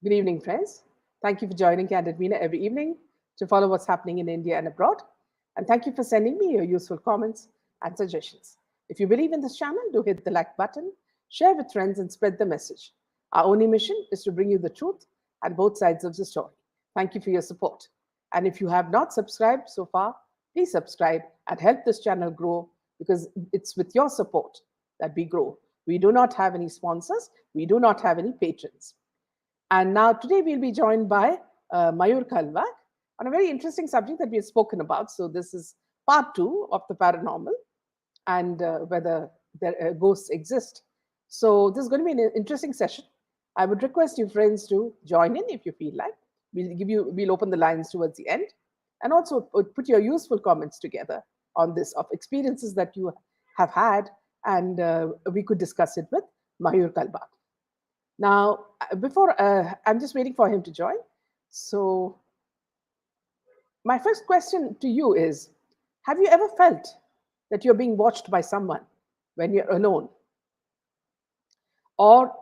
Good evening, friends. Thank you for joining Candid Meena every evening to follow what's happening in India and abroad. And thank you for sending me your useful comments and suggestions. If you believe in this channel, do hit the like button, share with friends, and spread the message. Our only mission is to bring you the truth and both sides of the story. Thank you for your support. And if you have not subscribed so far, please subscribe and help this channel grow because it's with your support that we grow. We do not have any sponsors, we do not have any patrons. And now today we'll be joined by Mayur Kalwak on a very interesting subject that we have spoken about. So this is part two of the paranormal and whether ghosts exist. So this is going to be an interesting session. I would request you friends to join in if you feel like. We'll open the lines towards the end, and also put your useful comments together on this of experiences that you have had, and we could discuss it with Mayur Kalbak. Now, before I'm just waiting for him to join. So, my first question to you is: have you ever felt that you're being watched by someone when you're alone, or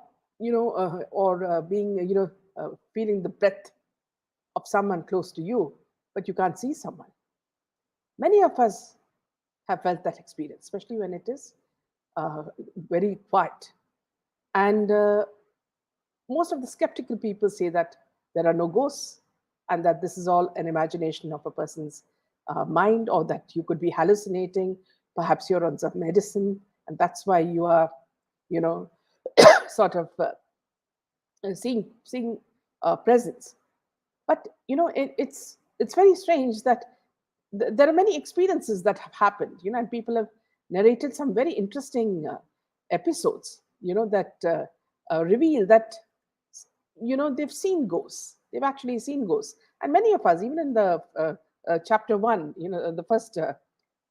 being feeling the breath of someone close to you, but you can't see someone? Many of us have felt that experience, especially when it is uh, very quiet. And most of the skeptical people say that there are no ghosts and that this is all an imagination of a person's mind, or that you could be hallucinating. Perhaps you're on some medicine, and that's why you are, you know, sort of seeing presence. But it's very strange that there are many experiences that have happened, and people have narrated some very interesting episodes, that reveal that they've seen ghosts. They've actually seen ghosts, and many of us, even in the chapter one, the first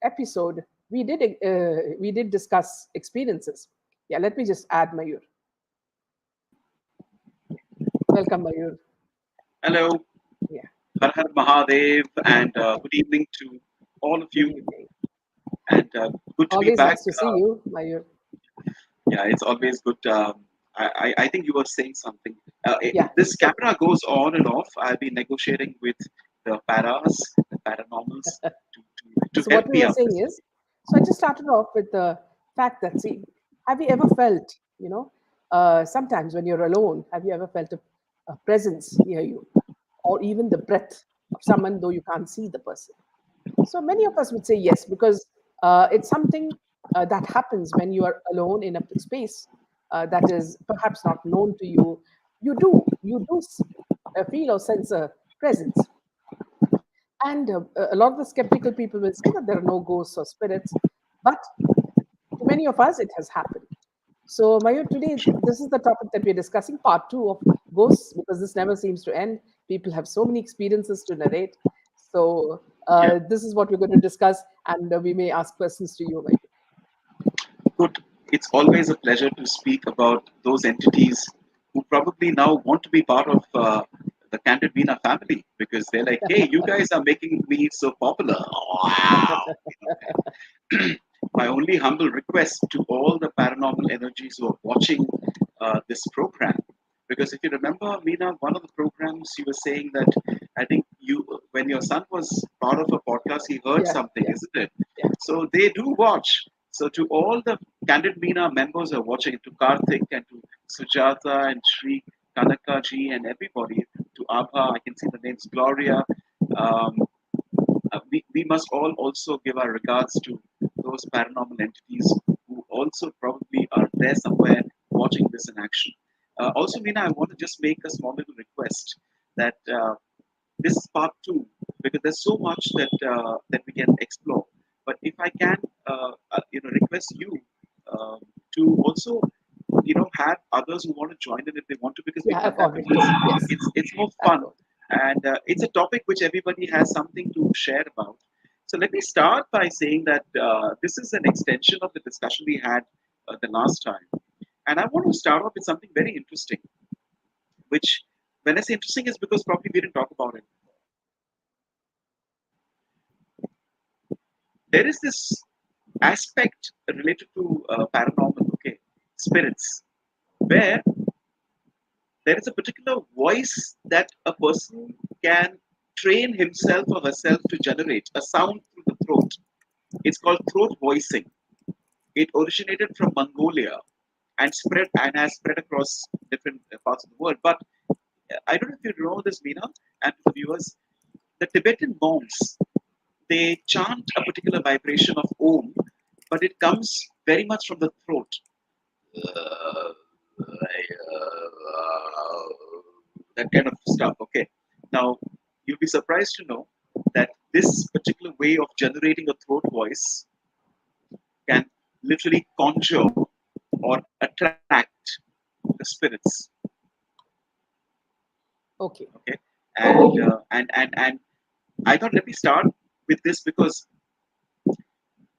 episode, we did discuss experiences. Yeah, let me just add Mayur. Welcome, Mayur. Hello, Yeah, Har Har Mahadev, and good evening to all of good you, evening. and good to be Always back. nice to see you, Mayur. Yeah, it's always good. I think you were saying something. Yeah. This So camera goes on and off. I'll be negotiating with the paranormals, to So help what we me were out saying this is, so I just started off with the fact that, see, have you ever felt, sometimes when you're alone, have you ever felt a presence near you, or even the breath of someone, though you can't see the person? So many of us would say yes, because it's something that happens when you are alone in a space that is perhaps not known to you. You do feel or sense a presence. And a lot of the skeptical people will say that there are no ghosts or spirits, but to many of us, it has happened. So, Mayur, today, this is the topic that we're discussing, part two of ghosts, because this never seems to end. People have so many experiences to narrate. So, year. this is what we're going to discuss, and we may ask questions to you, Mayur. Good. It's always a pleasure to speak about those entities who probably now want to be part of the Candid Veena family because they're like, hey, you guys are making me so popular. Wow. My only humble request to all the paranormal energies who are watching this program, because if you remember, Meena, one of the programs you were saying that I think when your son was part of a podcast, he heard Yeah, something, yeah, isn't it? yeah. So they do watch. So to all the Candid Meena members who are watching, to Karthik and to Sujata and Sri Kanaka ji and everybody, to Abha, I can see the names Gloria. Um, we must all also give our regards to those paranormal entities who also probably are there somewhere watching this in action. Also, Meena, I want to just make a small little request that this is part two because there's so much that we can explore. But if I can, request you uh, to also have others who want to join in if they want to because we Yeah, find I've that already told. Yes, it's more I've fun told. and it's a topic which everybody has something to share about. So let me start by saying that this is an extension of the discussion we had the last time, and I want to start off with something very interesting. Which, when I say interesting, is because probably we didn't talk about it. There is this aspect related to paranormal, okay, spirits, where there is a particular voice that a person can train himself or herself to generate a sound through the throat. It's called throat voicing. It originated from Mongolia and spread and has spread across different parts of the world. But I don't know if you know this, Meena, and the viewers. The Tibetan monks, they chant a particular vibration of Om, but it comes very much from the throat. That kind of stuff. Okay. Now, you'll be surprised to know that this particular way of generating a throat voice can literally conjure or attract the spirits. Okay. Okay. And I thought, let me start with this because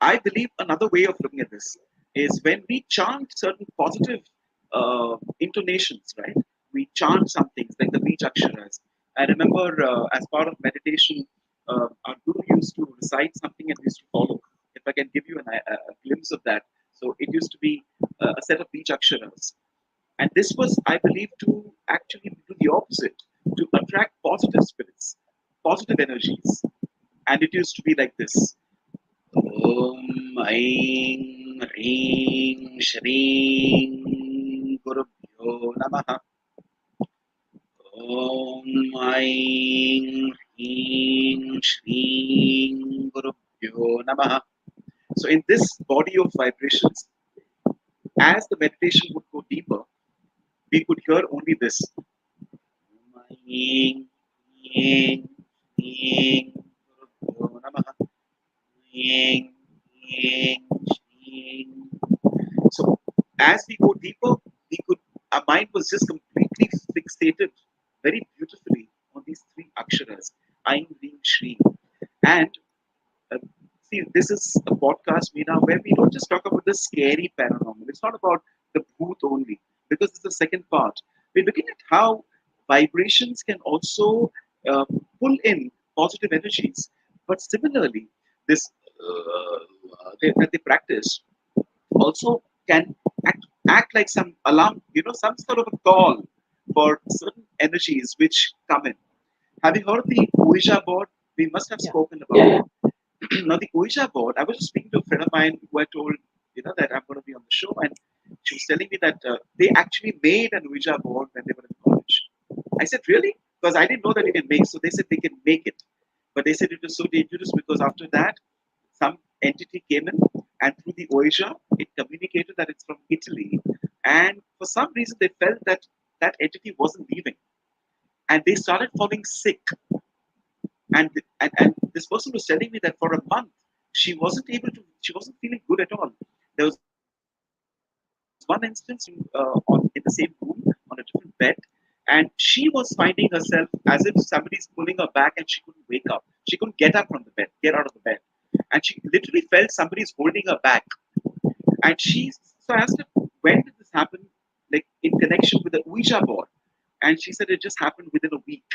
I believe another way of looking at this is when we chant certain positive intonations, right? We chant some things like the beach aksharas. I remember as part of meditation, our guru used to recite something and we used to follow. If I can give you a glimpse of that. So it used to be a set of beach aksharas. And this was, I believe, to actually do the opposite, to attract positive spirits, positive energies. And it used to be like this. Om Aing Ring Shring Gurubhyo Namaha. Om Aing Ring Shring Gurubhyo Namaha. So in this body of vibrations, as the meditation would go deeper, we could hear only this. Om Aing Ring Shring Gurubhyo Namaha. Ring, ring, ring. So as we go deeper, we could our mind was just completely fixated very beautifully on these three aksharas, Ain, Ring, Shri. And uh, see, this is a podcast, Meena, where we don't just talk about the scary paranormal. It's not about the booth only, because it's the second part. We're looking at how vibrations can also pull in positive energies. But similarly, this that they practice also can act like some alarm, some sort of a call for certain energies which come in. Have you heard the Ouija board? We must have Yeah. spoken about it. Now, the Ouija board, I was just speaking to a friend of mine who I told, that I'm going to be on the show, and she was telling me that they actually made an Ouija board when they were in college. I said, really? Because I didn't know that you can make. So they said they can make it, but they said it was so dangerous because after that, some entity came in, and through the Ouija, it communicated that it's from Italy, and for some reason they felt that that entity wasn't leaving, and they started falling sick. And this person was telling me that for a month she wasn't feeling good at all. There was one instance in the same room on a different bed, and she was finding herself as if somebody's pulling her back and she couldn't wake up. She couldn't get up from the bed, get out of the bed, and she literally felt somebody's holding her back. And so I asked her, when did this happen, like in connection with the Ouija board? And she said it just happened within a week.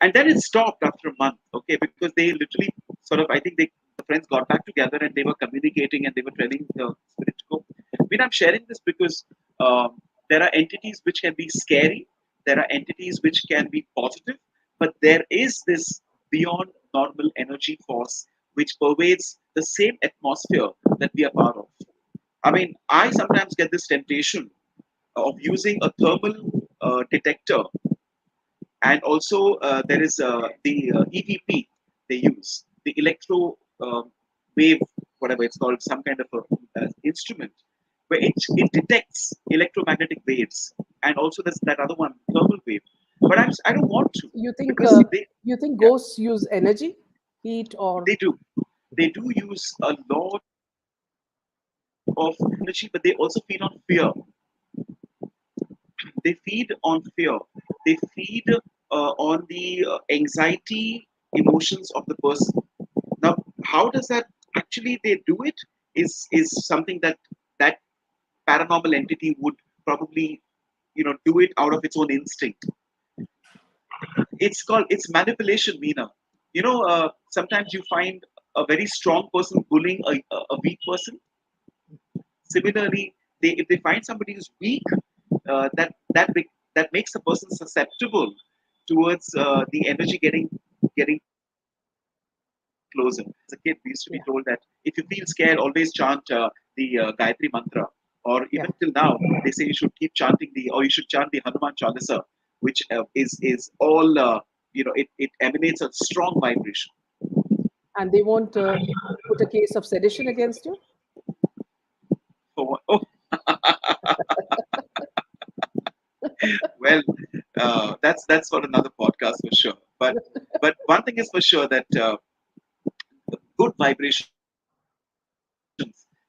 And then it stopped after a month, okay, because they literally sort of, I think the friends got back together and they were communicating and they were telling the spirit to go. I mean, I'm sharing this because there are entities which can be scary, there are entities which can be positive, but there is this beyond normal energy force which pervades the same atmosphere that we are part of. I mean, I sometimes get this temptation of using a thermal detector, and also there is the EVP they use, the electro wave, whatever it's called, some kind of a instrument where it detects electromagnetic waves, and also there's that other one, thermal wave. But I don't want to You think because you think yeah, ghosts use energy, heat, or they do. They do use a lot of energy, but they also feed on fear. They feed on fear. They feed on the anxiety emotions of the person. Now, how does that actually they do it? Is something that paranormal entity would probably do it out of its own instinct. It's manipulation, Meena. Sometimes you find a very strong person bullying a weak person. Similarly, if they find somebody who's weak, that makes a person susceptible towards the energy getting closer. As a kid, we used to be told that if you feel Yeah. scared, always chant the Gayatri Mantra. Or even till Yeah. now, they say you should keep chanting or you should chant the Hanuman Chalisa, which is all it emanates a strong vibration. And they won't put a case of sedition against you? Oh, well, that's for another podcast for sure. But one thing is for sure that good vibrations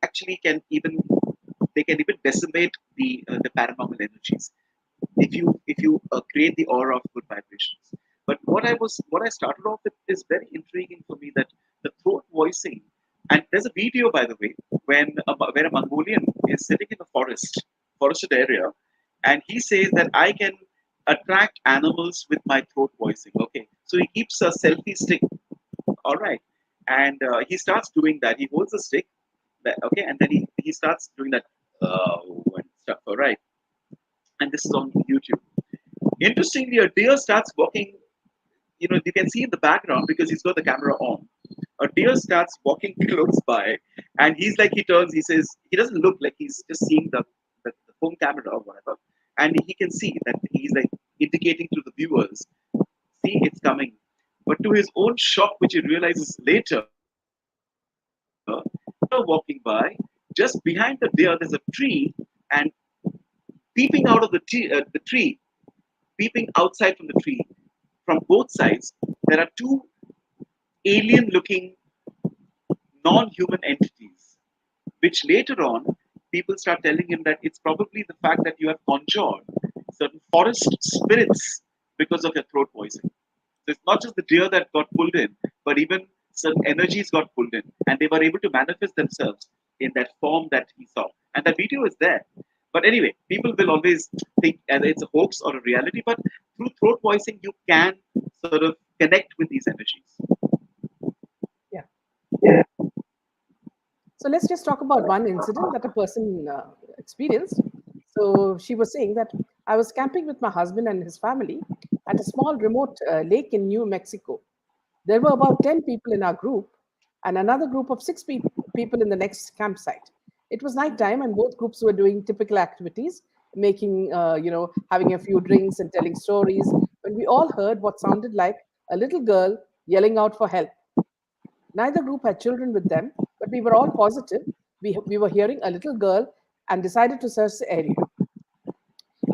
actually can even decimate the paranormal energies if you create the aura of good vibrations. But what I started off with is very intriguing for me, that the throat voicing. And there's a video, by the way, where a Mongolian is sitting in a forested area, and he says that I can attract animals with my throat voicing. Okay, so he keeps a selfie stick. All right, and he starts doing that. He holds the stick, okay, and then he starts doing that and stuff. All right, and this is on YouTube. Interestingly, a deer starts walking. You can see in the background because he's got the camera on. A deer starts walking close by, and he's like, he turns, he says, he doesn't look like he's just seeing the home camera or whatever. And he can see that he's like indicating to the viewers, see, it's coming. But to his own shock, which he realizes later, walking by, just behind the deer, there's a tree, and peeping out of the tree, peeping outside from the tree, from both sides, there are two alien looking non human entities, which later on people start telling him that it's probably the fact that you have conjured certain forest spirits because of your throat voicing. So it's not just the deer that got pulled in, but even certain energies got pulled in, and they were able to manifest themselves in that form that he saw. And the video is there. But anyway, people will always think either it's a hoax or a reality, but through throat voicing, you can sort of connect with these energies. Yeah. So let's just talk about one incident that a person experienced. So she was saying that I was camping with my husband and his family at a small remote lake in New Mexico. There were about 10 people in our group and another group of people in the next campsite. It was nighttime and both groups were doing typical activities, making, having a few drinks and telling stories, when we all heard what sounded like a little girl yelling out for help. Neither group had children with them, but we were all positive. We were hearing a little girl and decided to search the area.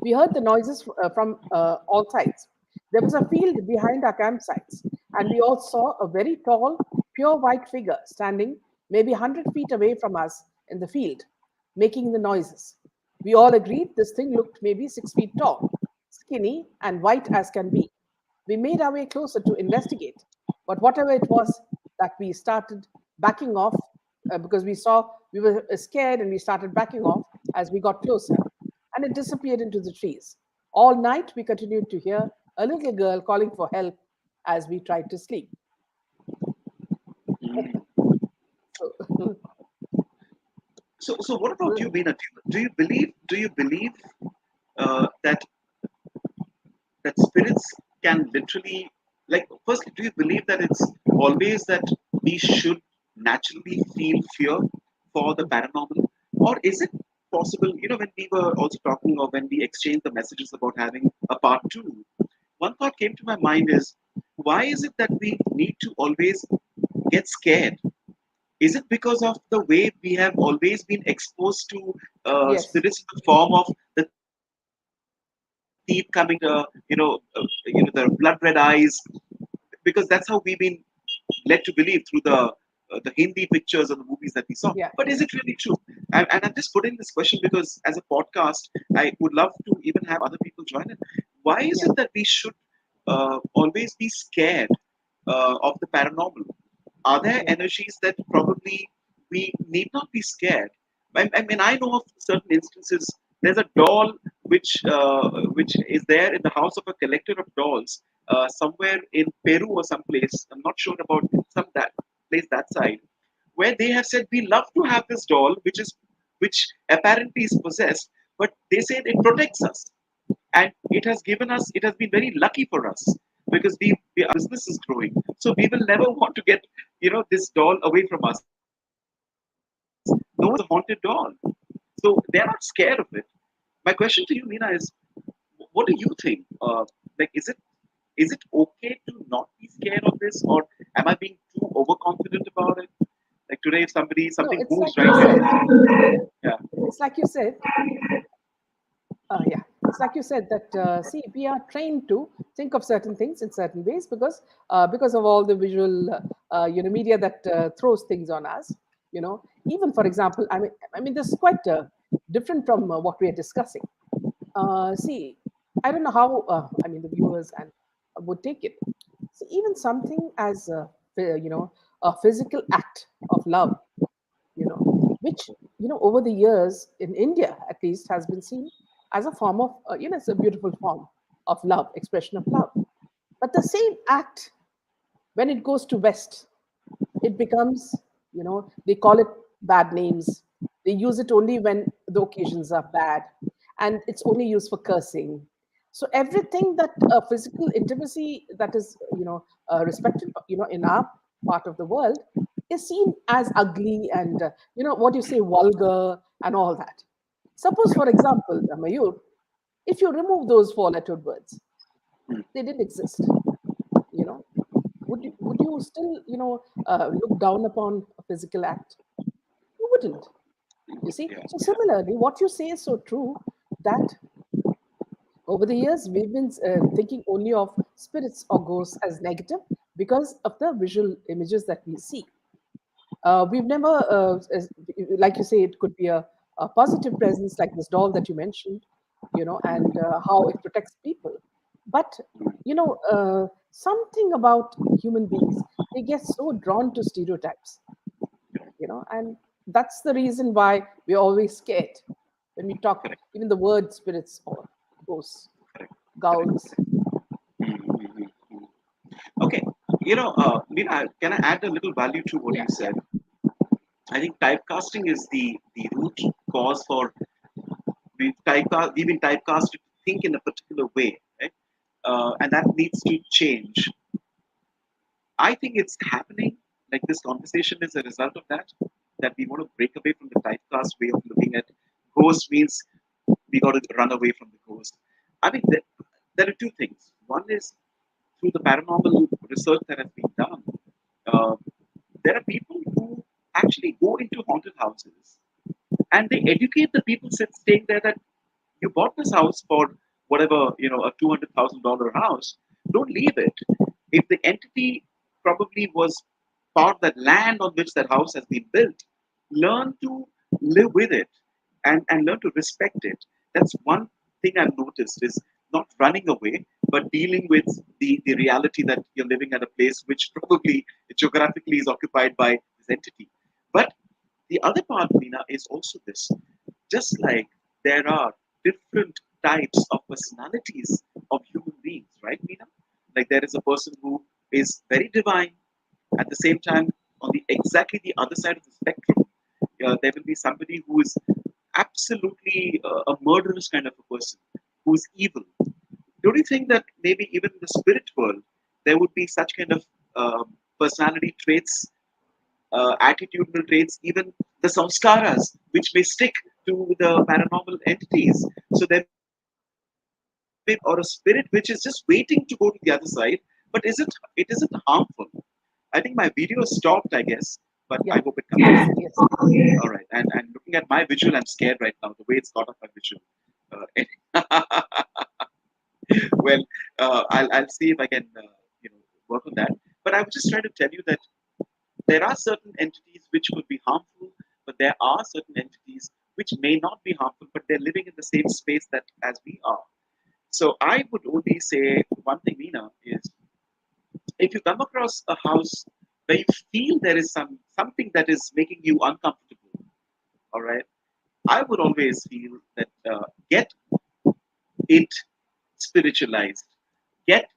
We heard the noises from all sides. There was a field behind our campsites, and we all saw a very tall, pure white figure standing maybe 100 feet away from us in the field, making the noises. We all agreed this thing looked maybe 6 feet tall, skinny, and white as can be. We made our way closer to investigate, but whatever it was that we started backing off because we saw we were scared and we started backing off as we got closer and it disappeared into the trees. All night, we continued to hear a little girl calling for help as we tried to sleep. Mm. So, So what about you, Meena? Do you believe that spirits can literally, like, firstly, do you believe that it's always that we should naturally feel fear for the paranormal, or is it possible? When we were also talking, or when we exchanged the messages about having a part two, one thought came to my mind is, why is it that we need to always get scared? Is it because of the way we have always been exposed to yes, spirits in the form of the teeth coming, the blood red eyes? Because that's how we've been led to believe through the Hindi pictures or the movies that we saw. yeah, But is it really true? And I'm just putting this question because, as a podcast, I would love to even have other people join in. Why is yeah, it that we should always be scared of the paranormal? Are there yeah, energies that probably we need not be scared? I mean, I know of certain instances. There's a doll which is there in the house of a collector of dolls somewhere in Peru or someplace. I'm not sure about some that place that side, where they have said we love to have this doll, which apparently is possessed, but they say it protects us. and it has been very lucky for us because our business is growing. So we will never want to get this doll away from us. No one wants a haunted doll, so they're not scared of it. My question to you, Meena, is what do you think? Like, is it okay to not be scared of this, or am I being too overconfident about it? Like today, if No, something it's moves like right you said. here, yeah, It's like you said. Yeah, it's like you said that see, we are trained to think of certain things in certain ways because of all the visual media that throws things on us. Even for example, I mean this is quite different from what we are discussing. See, I don't know how I mean the viewers and would take it. So even something as a physical act of love, which over the years in India at least has been seen as a form of it's a beautiful form of love, expression of love. But the same act, when it goes to West, it becomes, they call it bad names. They use it only when the occasions are bad, and it's only used for cursing. So everything that physical intimacy that is, respected, in our part of the world, is seen as ugly and, what you say, vulgar and all that. Suppose, for example, Mayur, if you remove those four-lettered words, mm, they didn't exist. You know, would you still look down upon a physical act? You wouldn't. You see. yeah, So yeah, similarly, what you say is so true that over the years we've been thinking only of spirits or ghosts as negative because of the visual images that we see. We've never, like you say, it could be a positive presence like this doll that you mentioned, and how it protects people. But, something about human beings, they get so drawn to stereotypes, and that's the reason why we're always scared when we talk, correct, even the word spirits or ghosts, correct, correct, ghouls. correct. Mm, mm, mm, mm. Okay, Meena, can I add a little value to what Yeah, you yeah, said? I think typecasting is the root cause for we've been typecasted to think in a particular way, right? And that needs to change. I think it's happening. Like this conversation is a result of that. That we want to break away from the typecast way of looking at ghost means we got to run away from the ghost. I mean, there are two things. One is through the paranormal research that has been done. Uh, there are people who actually go into haunted houses and they educate the people staying there that you bought this house for whatever a $200,000 house. Don't leave it. If the entity probably was part of that land on which that house has been built, learn to live with it and learn to respect it. That's one thing I've noticed is not running away, but dealing with the reality that you're living at a place which probably geographically is occupied by this entity. But the other part, Meena, is also this. Just like there are different types of personalities of human beings, right, Meena? Like there is a person who is very divine. At the same time, on the exactly the other side of the spectrum, there will be somebody who is absolutely a murderous kind of a person, who is evil. Don't you think that maybe even in the spirit world, there would be such kind of personality traits, attitudinal traits, even the samskaras, which may stick to the paranormal entities. So there may be or a spirit which is just waiting to go to the other side, but it isn't harmful. I think my video stopped, I guess, but I yeah. hope it comes Yes, back. yes. All right, and looking at my visual, I'm scared right now. The way it's got off my visual. Well, I'll see if I can work on that. But I was just trying to tell you that there are certain entities which could be harmful, but there are certain entities which may not be harmful, but they're living in the same space that as we are. So I would only say one thing, Nina, is if you come across a house where you feel there is something that is making you uncomfortable, all right, I would always feel that get it spiritualized, get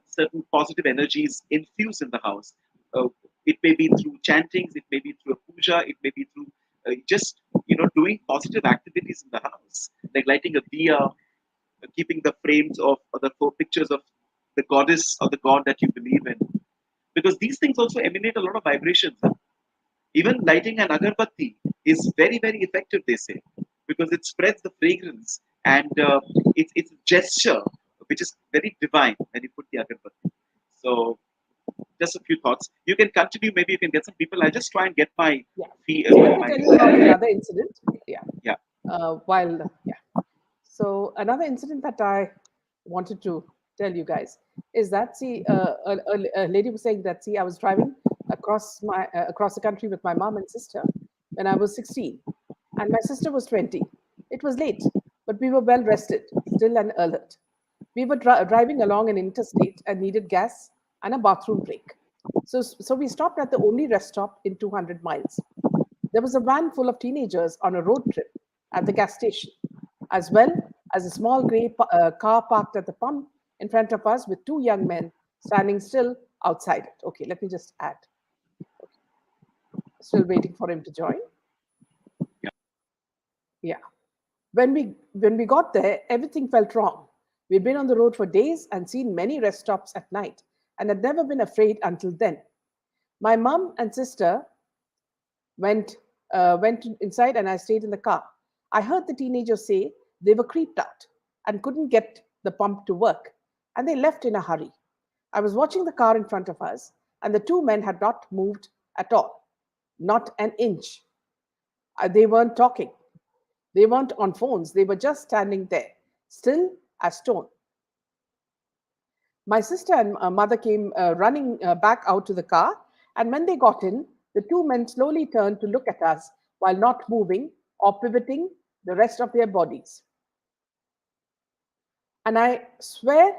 certain positive energies infused in the house. It may be through chantings, it may be through a puja, it may be through just doing positive activities in the house, like lighting a diya, keeping the frames of or the pictures of the goddess or the god that you believe in, because these things also emanate a lot of vibrations. Even lighting an agarbatti is very, very effective, they say, because it spreads the fragrance and it's a gesture which is very divine when you put the agarbatti. So, just a few thoughts. You can continue. Maybe you can get some people. I just try and get my Yeah. fee. So let me tell you about another incident. Yeah. Yeah. Yeah. So another incident that I wanted to tell you guys is that, see, a lady was saying that, see, I was driving across the country with my mom and sister when I was 16, and my sister was 20. It was late, but we were well rested, still and alert. We were driving along an interstate and needed gas and a bathroom break. So we stopped at the only rest stop in 200 miles. There was a van full of teenagers on a road trip at the gas station, as well as a small grey car parked at the pump in front of us with two young men standing still outside it. Okay, let me just add. Still waiting for him to join. Yeah. Yeah. When we got there, everything felt wrong. We'd been on the road for days and seen many rest stops at night and had never been afraid until then. My mum and sister went went inside and I stayed in the car. I heard the teenagers say they were creeped out and couldn't get the pump to work, and they left in a hurry. I was watching the car in front of us, and the two men had not moved at all, not an inch. They weren't talking. They weren't on phones. They were just standing there, still as stone. My sister and mother came running back out to the car, and when they got in, the two men slowly turned to look at us while not moving or pivoting the rest of their bodies. And I swear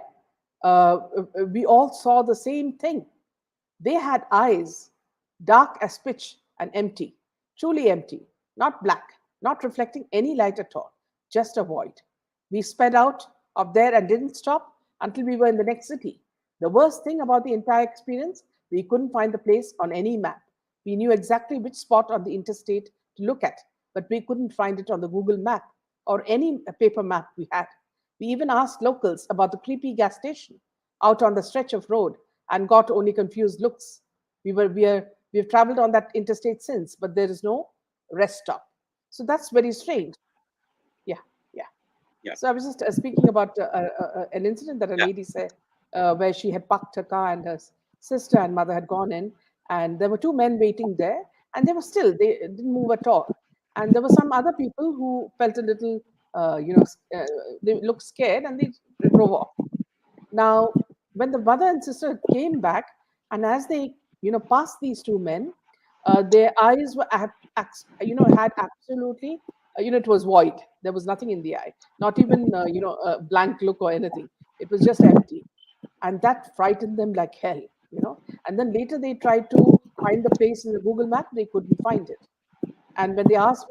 we all saw the same thing. They had eyes, dark as pitch and empty, truly empty, not black, not reflecting any light at all, just a void. We sped out of there and didn't stop until we were in the next city. The worst thing about the entire experience, we couldn't find the place on any map. We knew exactly which spot on the interstate to look at, but we couldn't find it on the Google map or any paper map we had. We even asked locals about the creepy gas station out on the stretch of road and got only confused looks. We've traveled on that interstate since, but there is no rest stop. So that's very strange. Yeah, yeah. Yeah. So I was just speaking about an incident that a Yeah. lady said where she had parked her car and her sister and mother had gone in, and there were two men waiting there, and they didn't move at all. And there were some other people who felt a little, they looked scared and they drove off. Now, when the mother and sister came back, and as they, passed these two men, their eyes were, had absolutely, it was void. There was nothing in the eye, not even, a blank look or anything. It was just empty, and that frightened them like hell. And then later they tried to find the place in the Google map, they couldn't find it. And when they asked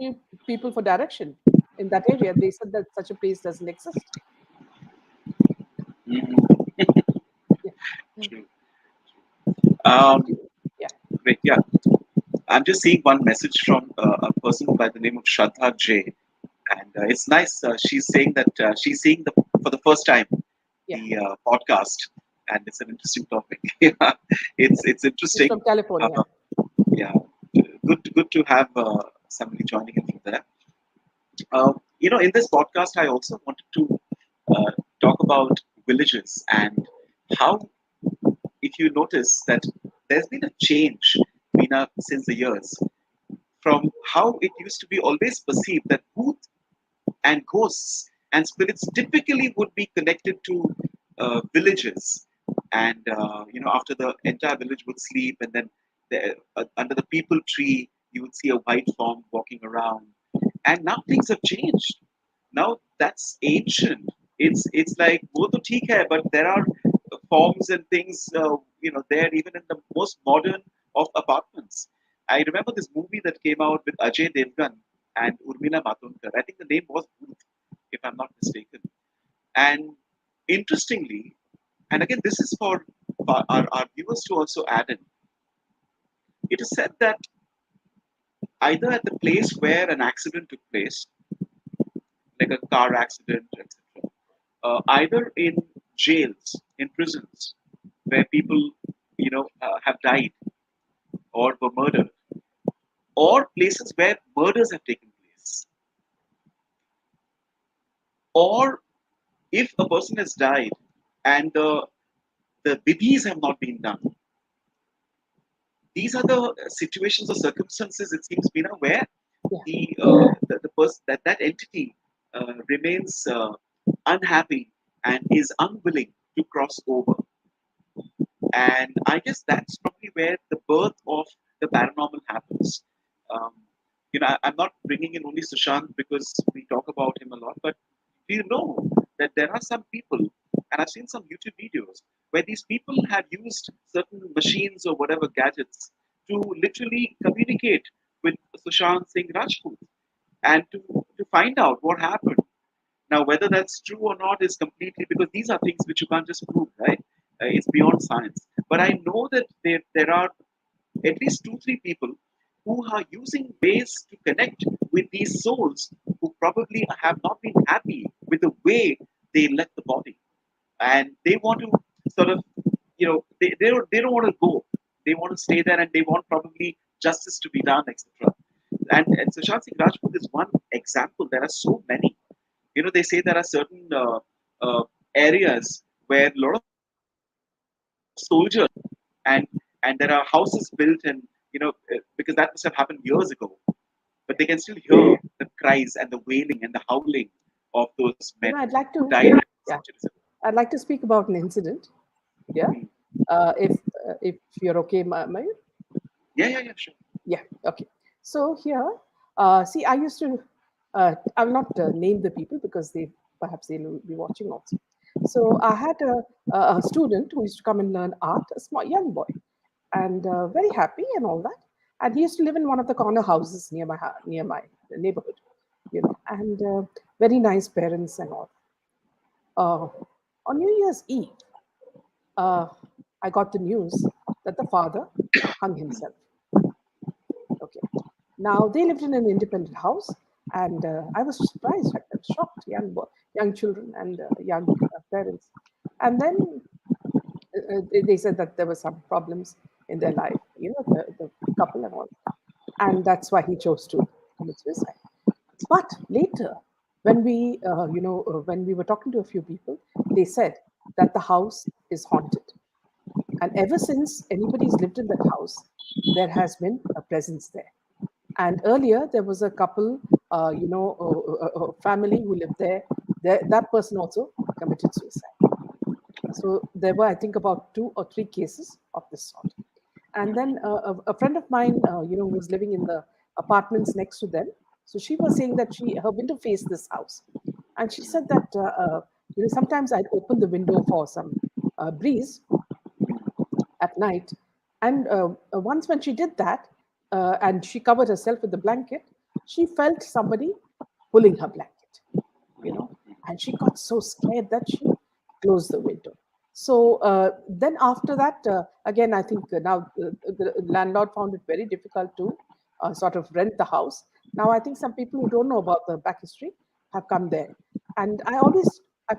people for direction in that area, they said that such a place doesn't exist. Mhm. Yeah. True. Thank Um, you. Yeah. Great. Yeah. I'm just seeing one message from a person by the name of Shraddha J, and it's nice. She's saying that she's seeing the for the first time Yeah. the podcast, and it's an interesting topic. Yeah, it's She's interesting. from California. Uh, yeah, good to have somebody joining in from there. In this podcast, I also wanted to uh, talk about villages and how, if you notice that there's been a change, Meena, since the years from how it used to be always perceived that booth and ghosts and spirits typically would be connected to villages, and after the entire village would sleep, and then under the people tree you would see a white form walking around, and now things have changed. Now that's ancient. It's like wo to theek hai, but there are forms and things there even in the most modern of apartments. I remember this movie that came out with Ajay Devgan and Urmila Matondkar. I think the name was Booth, if I'm not mistaken. And interestingly, and again, this is for our viewers to also add in, it is said that either at the place where an accident took place, like a car accident, etc., either in jails, in prisons, where people, have died or were murdered, or places where murders have taken place, or if a person has died and the vidhis have not been done. These are the situations or circumstances, it seems, Meena, where Yeah. the person, that entity remains unhappy and is unwilling to cross over. And I guess that's probably where the birth of the paranormal happens. Um, I'm not bringing in only Sushant because we talk about him a lot, but do you know that there are some people, and I've seen some YouTube videos where these people have used certain machines or whatever gadgets to literally communicate with Sushant Singh Rajput and to find out what happened. Now, whether that's true or not is completely, because these are things which you can't just prove, right? It's beyond science. But I know that there are at least two, three people who are using ways to connect with these souls who probably have not been happy with the way they left the body. And they want to sort of, they don't want to go. They want to stay there and they want probably justice to be done, etc. And Sushant Singh Rajput is one example. There are so many. They say there are certain areas where a lot of soldiers, and and there are houses built, and because that must have happened years ago, but they can still hear the cries and the wailing and the howling of those men I'd like who to, died yeah, centuries ago. I'd like to speak about an incident. Yeah, Hmm. if you're okay, Mayur. Yeah, yeah, yeah, sure. Yeah. Okay. So here, see, I used to. I will not name the people because they perhaps they'll be watching also. So I had a student who used to come and learn art, a small young boy, and very happy and all that. And he used to live in one of the corner houses near my neighborhood, and very nice parents and all. Uh, on New Year's Eve, uh, I got the news that the father hung himself. Okay. Now they lived in an independent house, and I was surprised. I was shocked. Young children and young parents, and then they said that there were some problems in their life. The couple and all, and that's why he chose to commit suicide. But later, when we were talking to a few people, they said that the house is haunted, and ever since anybody's lived in that house, there has been a presence there. And earlier, there was a couple, a family who lived there. That person also committed suicide. So there were, I think, about two or three cases of this sort. And then a friend of mine, who was living in the apartments next to them. So she was saying that her window faced this house, and she said that sometimes I'd open the window for some breeze at night. And once when she did that, and she covered herself with the blanket, she felt somebody pulling her blanket, and she got so scared that she closed the window. So then after that, again, I think now the landlord found it very difficult to sort of rent the house. Now I think some people who don't know about the back history have come there, and I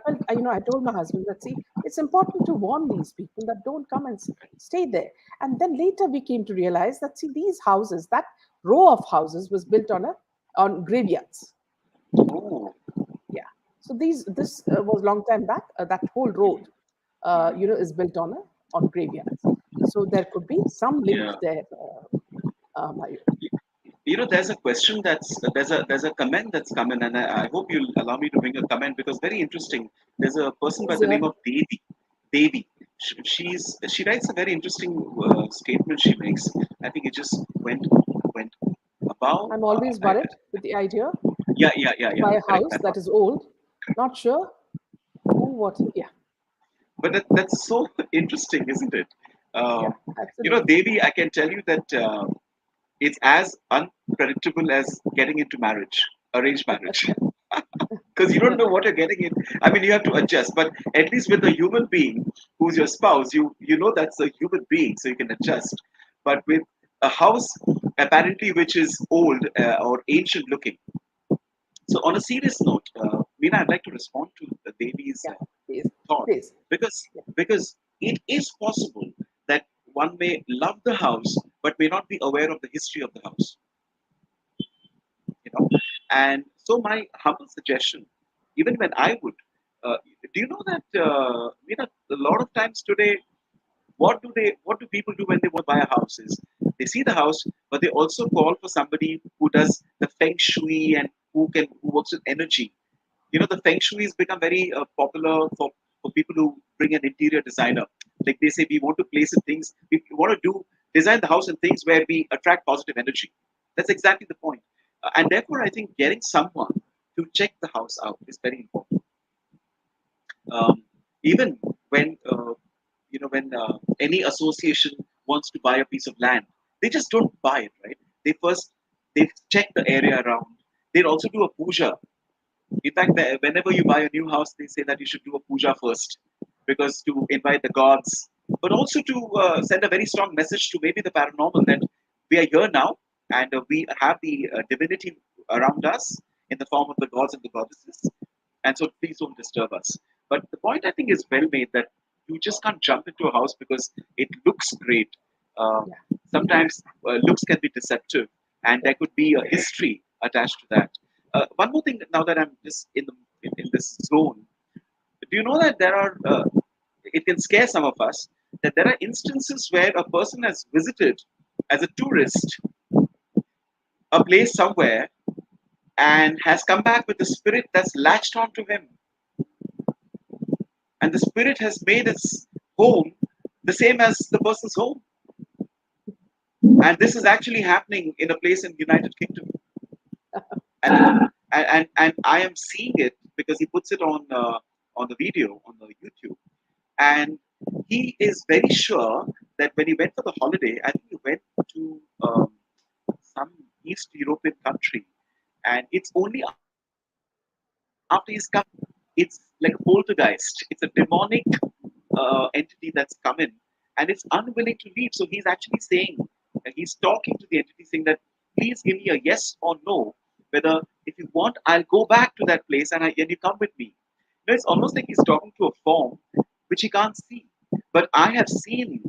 felt, I told my husband that, see, it's important to warn these people that don't come and stay there. And then later we came to realize that, see, these houses, that row of houses was built on graveyards. Oh, Yeah. So this was long time back. That whole road, is built on graveyards. So there could be some link yeah. there, Mayur. There's a question there's a comment that's come in, and I hope you'll allow me to bring a comment because very interesting. There's a person by Is, the name of Devi. Devi. She writes a very interesting statement she makes. I think it just went above. I'm always worried with the idea Yeah, yeah, yeah, to yeah. buy a Correct house that that one. is old, not sure who, what. Yeah, But that's so interesting, isn't it? yeah, absolutely. Devi, I can tell you that it's as unpredictable as getting into marriage, arranged marriage. Because you don't know what you're getting in. I mean, you have to adjust, but at least with a human being who's your spouse, you know that's a human being, so you can adjust. But with a house apparently which is old or ancient looking. So on a serious note, Meena, I'd like to respond to baby's Yeah. Please. thought, Please. because Yeah. because it is possible that one may love the house but may not be aware of the history of the house, you know. And so my humble suggestion, even when I would, do you know that a lot of times today, what do people do when they want to buy a house is they see the house, but they also call for somebody who does the feng shui and who works with energy. You know, the feng shui has become very popular for people who bring an interior designer. Like they say, we want to place in things, we want to design the house in things where we attract positive energy. That's exactly the point. And therefore, I think getting someone to check the house out is very important. Even when any association wants to buy a piece of land, they just don't buy it, right? They check the area around. They'll also do a puja. In fact, whenever you buy a new house, they say that you should do a puja first, because to invite the gods, but also to send a very strong message to maybe the paranormal that we are here now, and we have the divinity around us in the form of the gods and the goddesses, and so please don't disturb us. But the point I think is well made, that you just can't jump into a house because it looks great. Uh, Yeah. Sometimes looks can be deceptive, and there could be a history attached to that. One more thing, now that I'm just in this zone, do you know that there are? It can scare some of us that there are instances where a person has visited as a tourist a place somewhere and has come back with a spirit that's latched onto him, and the spirit has made its home the same as the person's home. And this is actually happening in a place in United Kingdom, and I am seeing it because he puts it on the video on the YouTube, and he is very sure that when he went for the holiday, I think he went to some East European country, and it's only after he's come, it's like a poltergeist. It's a demonic entity that's come in, and it's unwilling to leave. So he's actually saying, he's talking to the entity, saying that please give me a yes or no, whether if you want, I'll go back to that place and you come with me. You know, it's almost like he's talking to a form which he can't see. But I have seen,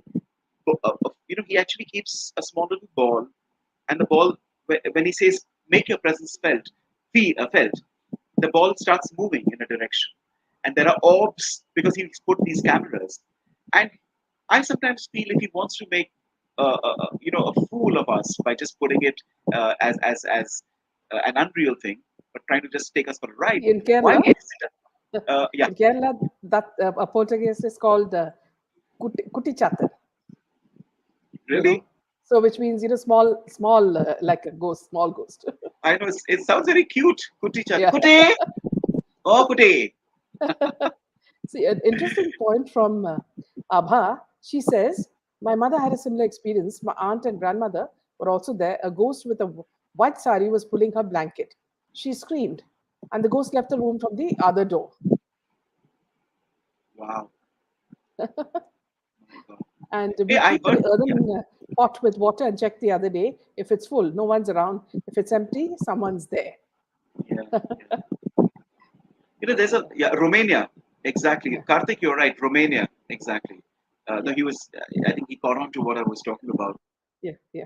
he actually keeps a small little ball, and the ball, when he says, make your presence felt, the ball starts moving in a direction. And there are orbs because he's put these cameras. And I sometimes feel if he wants to make, a fool of us by just putting it as an unreal thing, but trying to just take us for a ride, In why Kerala, is it? Yeah, in Kerala, that a poltergeist is called Kuti Chatar, you really? know. So which means, small, like a ghost, small ghost. I know it sounds very cute. Kuti chat. Yeah. Kuti! Oh, Kuti! See, an interesting point from Abha. She says, my mother had a similar experience. My aunt and grandmother were also there. A ghost with a white sari was pulling her blanket. She screamed, and the ghost left the room from the other door. Wow. My God. And Hey, we I keep heard. an Yeah, earthen pot with water and check the other day. If it's full, no one's around. If it's empty, someone's there. yeah, yeah. There's Romania, exactly. Yeah, Karthik, you're right. Romania, exactly. No, yeah, he was. I think he caught on to what I was talking about. yeah, yeah.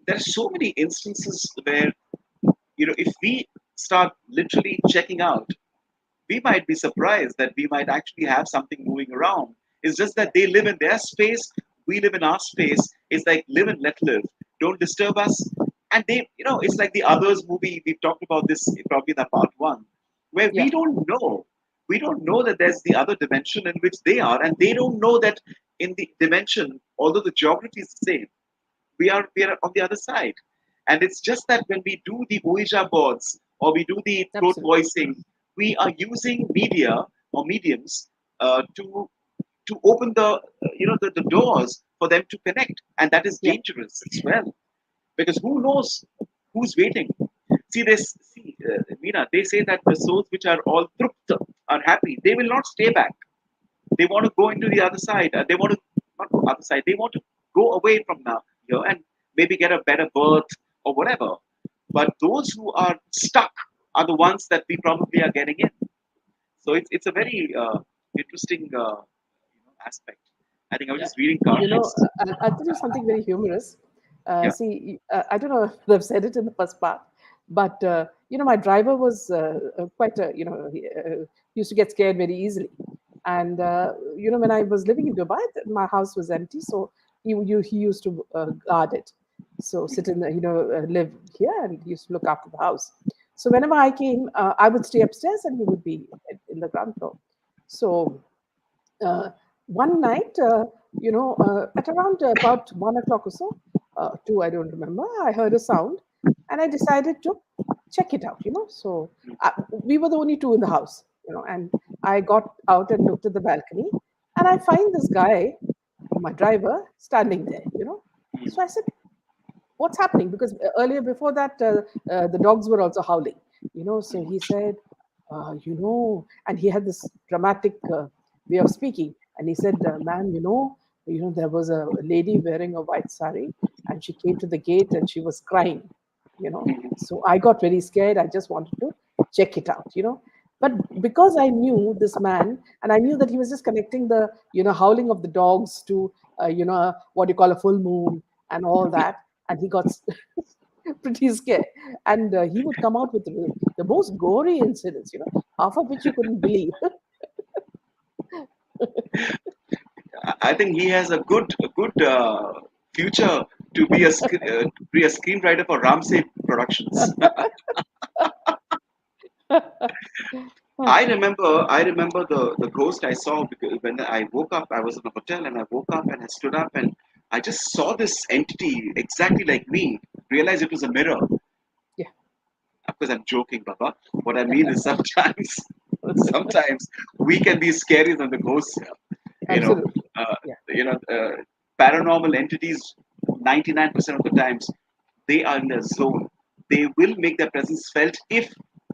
There are so many instances where if we start literally checking out, we might be surprised that we might actually have something moving around. It's just that they live in their space, we live in our space. It's like live and let live. Don't disturb us. And it's like the Others movie. We've talked about this probably in the part one, where Yeah, we don't know that there's the other dimension in which they are, and they don't know that in the dimension, although the geography is the same, we are on the other side. And it's just that when we do the Ouija boards or we do the throat absolutely. voicing, we are using media or mediums to open the doors for them to connect, and that is Yeah, dangerous as well, because who knows who's waiting. Meena, they say that the souls which are all trupta are happy. They will not stay back. They want to go into the other side. They want to not go other side. They want to go away from now here and maybe get a better birth or whatever. But those who are stuck are the ones that we probably are getting in. So it's a very interesting aspect. I think I was Yeah. just reading You know, Karthik's. I'll tell you something very humorous. Yeah. See, I don't know if they've said it in the first part, but my driver was quite a, he used to get scared very easily. And when I was living in Dubai, my house was empty, so he used to guard it. So sit in the, live here, and he used to look after the house. So whenever I came, I would stay upstairs, and he would be in the ground floor. So uh, one night, at around about 1 o'clock or so, two, I don't remember, I heard a sound and I decided to check it out, So we were the only two in the house, and I got out and looked at the balcony and I find this guy, my driver, standing there, So I said, what's happening? Because earlier before that, the dogs were also howling, So he said, and he had this dramatic way of speaking, and he said, "Man, there was a lady wearing a white sari, and she came to the gate and she was crying, So I got very scared. I just wanted to check it out, But because I knew this man, and I knew that he was just connecting the, howling of the dogs to, what you call a full moon and all that, and he got pretty scared. And he would come out with the most gory incidents, half of which you couldn't believe. I think he has a good future to be be a screenwriter for Ramsey Productions. I remember the ghost I saw because when I woke up, I was in a hotel and I woke up and I stood up and I just saw this entity exactly like me. Realized it was a mirror. Yeah, Of course, I'm joking, Baba. What I mean is sometimes we can be scarier than the ghosts. You know, absolutely. uh, Yeah, you know, paranormal entities. 99% of the times, they are in their zone. They will make their presence felt if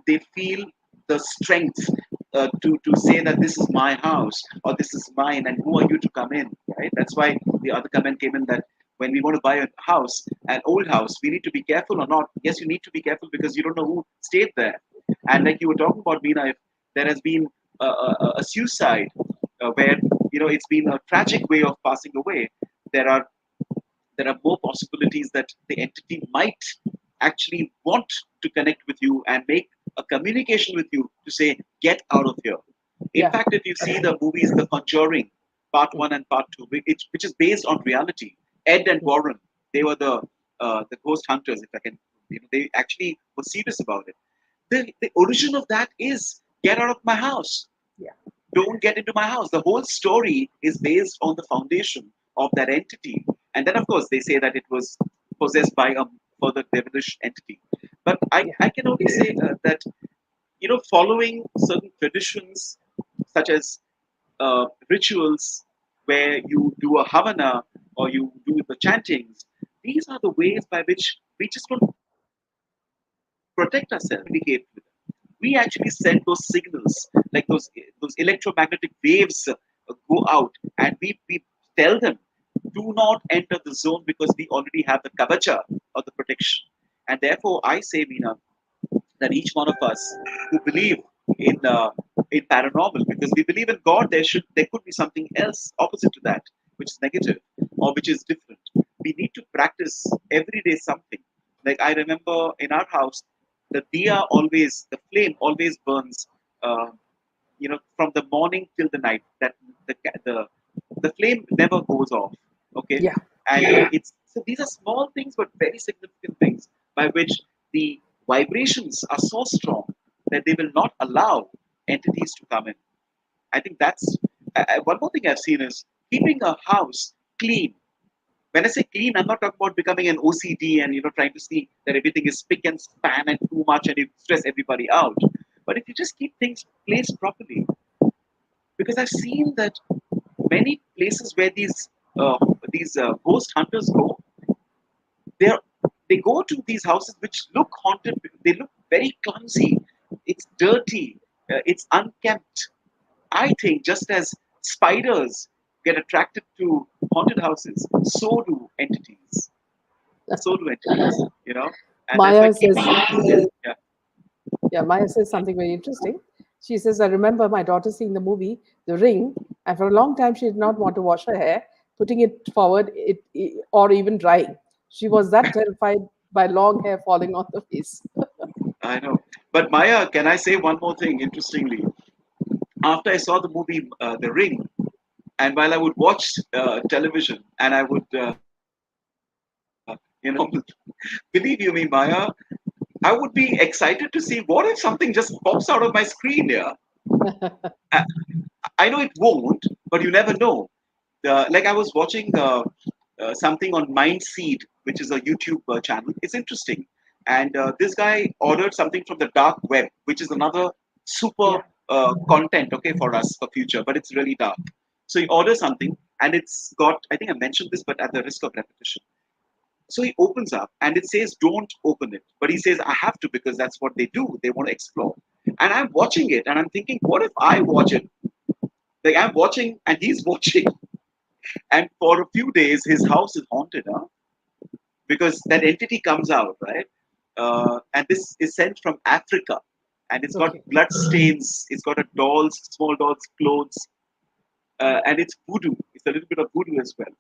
they feel the strength to say that this is my house or this is mine, and who are you to come in? Right. That's why the other comment came in that when we want to buy a house, an old house, we need to be careful or not. Yes, you need to be careful because you don't know who stayed there. And like you were talking about, Meena, if there has been a suicide where it's been a tragic way of passing away, there are there are more possibilities that the entity might actually want to connect with you and make a communication with you to say, get out of here. In yeah, fact, if you see the movies The Conjuring, part mm, one and part two, which is based on reality, Ed and mm, Warren, they were the ghost hunters, if I can, they actually were serious about it. The origin of that is get out of my house, yeah, don't get into my house. The whole story is based on the foundation of that entity. And then, of course, they say that it was possessed by a further devilish entity. But I, yeah, I can only say that, following certain traditions, such as rituals where you do a havana or you do the chantings, these are the ways by which we just don't protect ourselves, communicate with them. We actually send those signals, like those electromagnetic waves go out, and we tell them, do not enter the zone because we already have the kavacha or the protection. And therefore, I say, Meena, that each one of us who believe in paranormal, because we believe in God, there could be something else opposite to that, which is negative or which is different. We need to practice every day something. Like I remember in our house, the flame always burns. From the morning till the night. That the the the flame never goes off. Okay, yeah, and it's so these are small things but very significant things by which the vibrations are so strong that they will not allow entities to come in. I think that's one more thing I've seen is keeping a house clean. When I say clean, I'm not talking about becoming an OCD and trying to see that everything is spick and span and too much and you stress everybody out. But if you just keep things placed properly, because I've seen that many places where these ghost hunters go, they they go to these houses which look haunted. They look very clumsy. It's dirty. It's unkempt. I think just as spiders get attracted to haunted houses, so do entities. So do entities. And that's why Maya keeping says, it. Yeah. yeah, Maya says something very interesting. She says, I remember my daughter seeing the movie The Ring, and for a long time she did not want to wash her hair, putting it forward or even drying. She was that terrified by long hair falling on the face. I know. But Maya, can I say one more thing? Interestingly, after I saw the movie The Ring, and while I would watch television, and I would, believe you me, Maya, I would be excited to see what if something just pops out of my screen here. I, I know it won't, but you never know. Like I was watching something on Mindseed, which is a YouTube channel. It's interesting, and this guy ordered something from the dark web, which is another super Yeah. content, okay, for us for future, but it's really dark. So he orders something, and it's got. I think I mentioned this, but at the risk of repetition. So he opens up, and it says, "Don't open it," but he says, "I have to because that's what they do. They want to explore." And I'm watching it, and I'm thinking, what if I watch it? Like I'm watching, and he's watching, and for a few days his house is haunted, huh? Because that entity comes out, right? And this is sent from Africa, and it's got Okay. blood stains. It's got a doll's, small doll's clothes, and it's voodoo. It's a little bit of voodoo as well,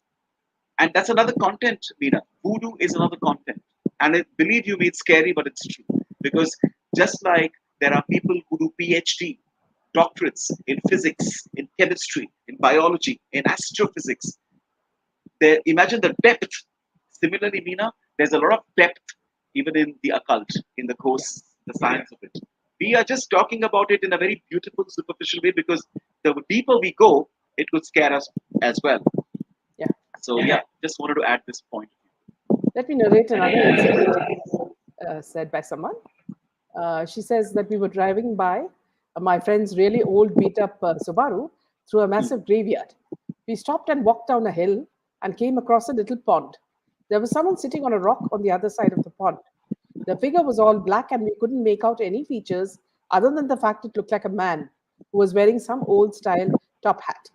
and that's another content, Meena. Voodoo is another content, and believe you me, it's scary, but it's true because just like there are people who do PhD doctorates in physics, in chemistry, in biology, in astrophysics, there imagine the depth. Similarly, Meena, there's a lot of depth even in the occult, in the course, the science of it. We are just talking about it in a very beautiful, superficial way because the deeper we go, it could scare us as well. Yeah. So yeah, just wanted to add this point. Let me narrate another incident said by someone. She says that we were driving by my friend's really old beat up Subaru through a massive graveyard. We stopped and walked down a hill and came across a little pond. There was someone sitting on a rock on the other side of the pond. The figure was all black and we couldn't make out any features other than the fact it looked like a man who was wearing some old style top hat.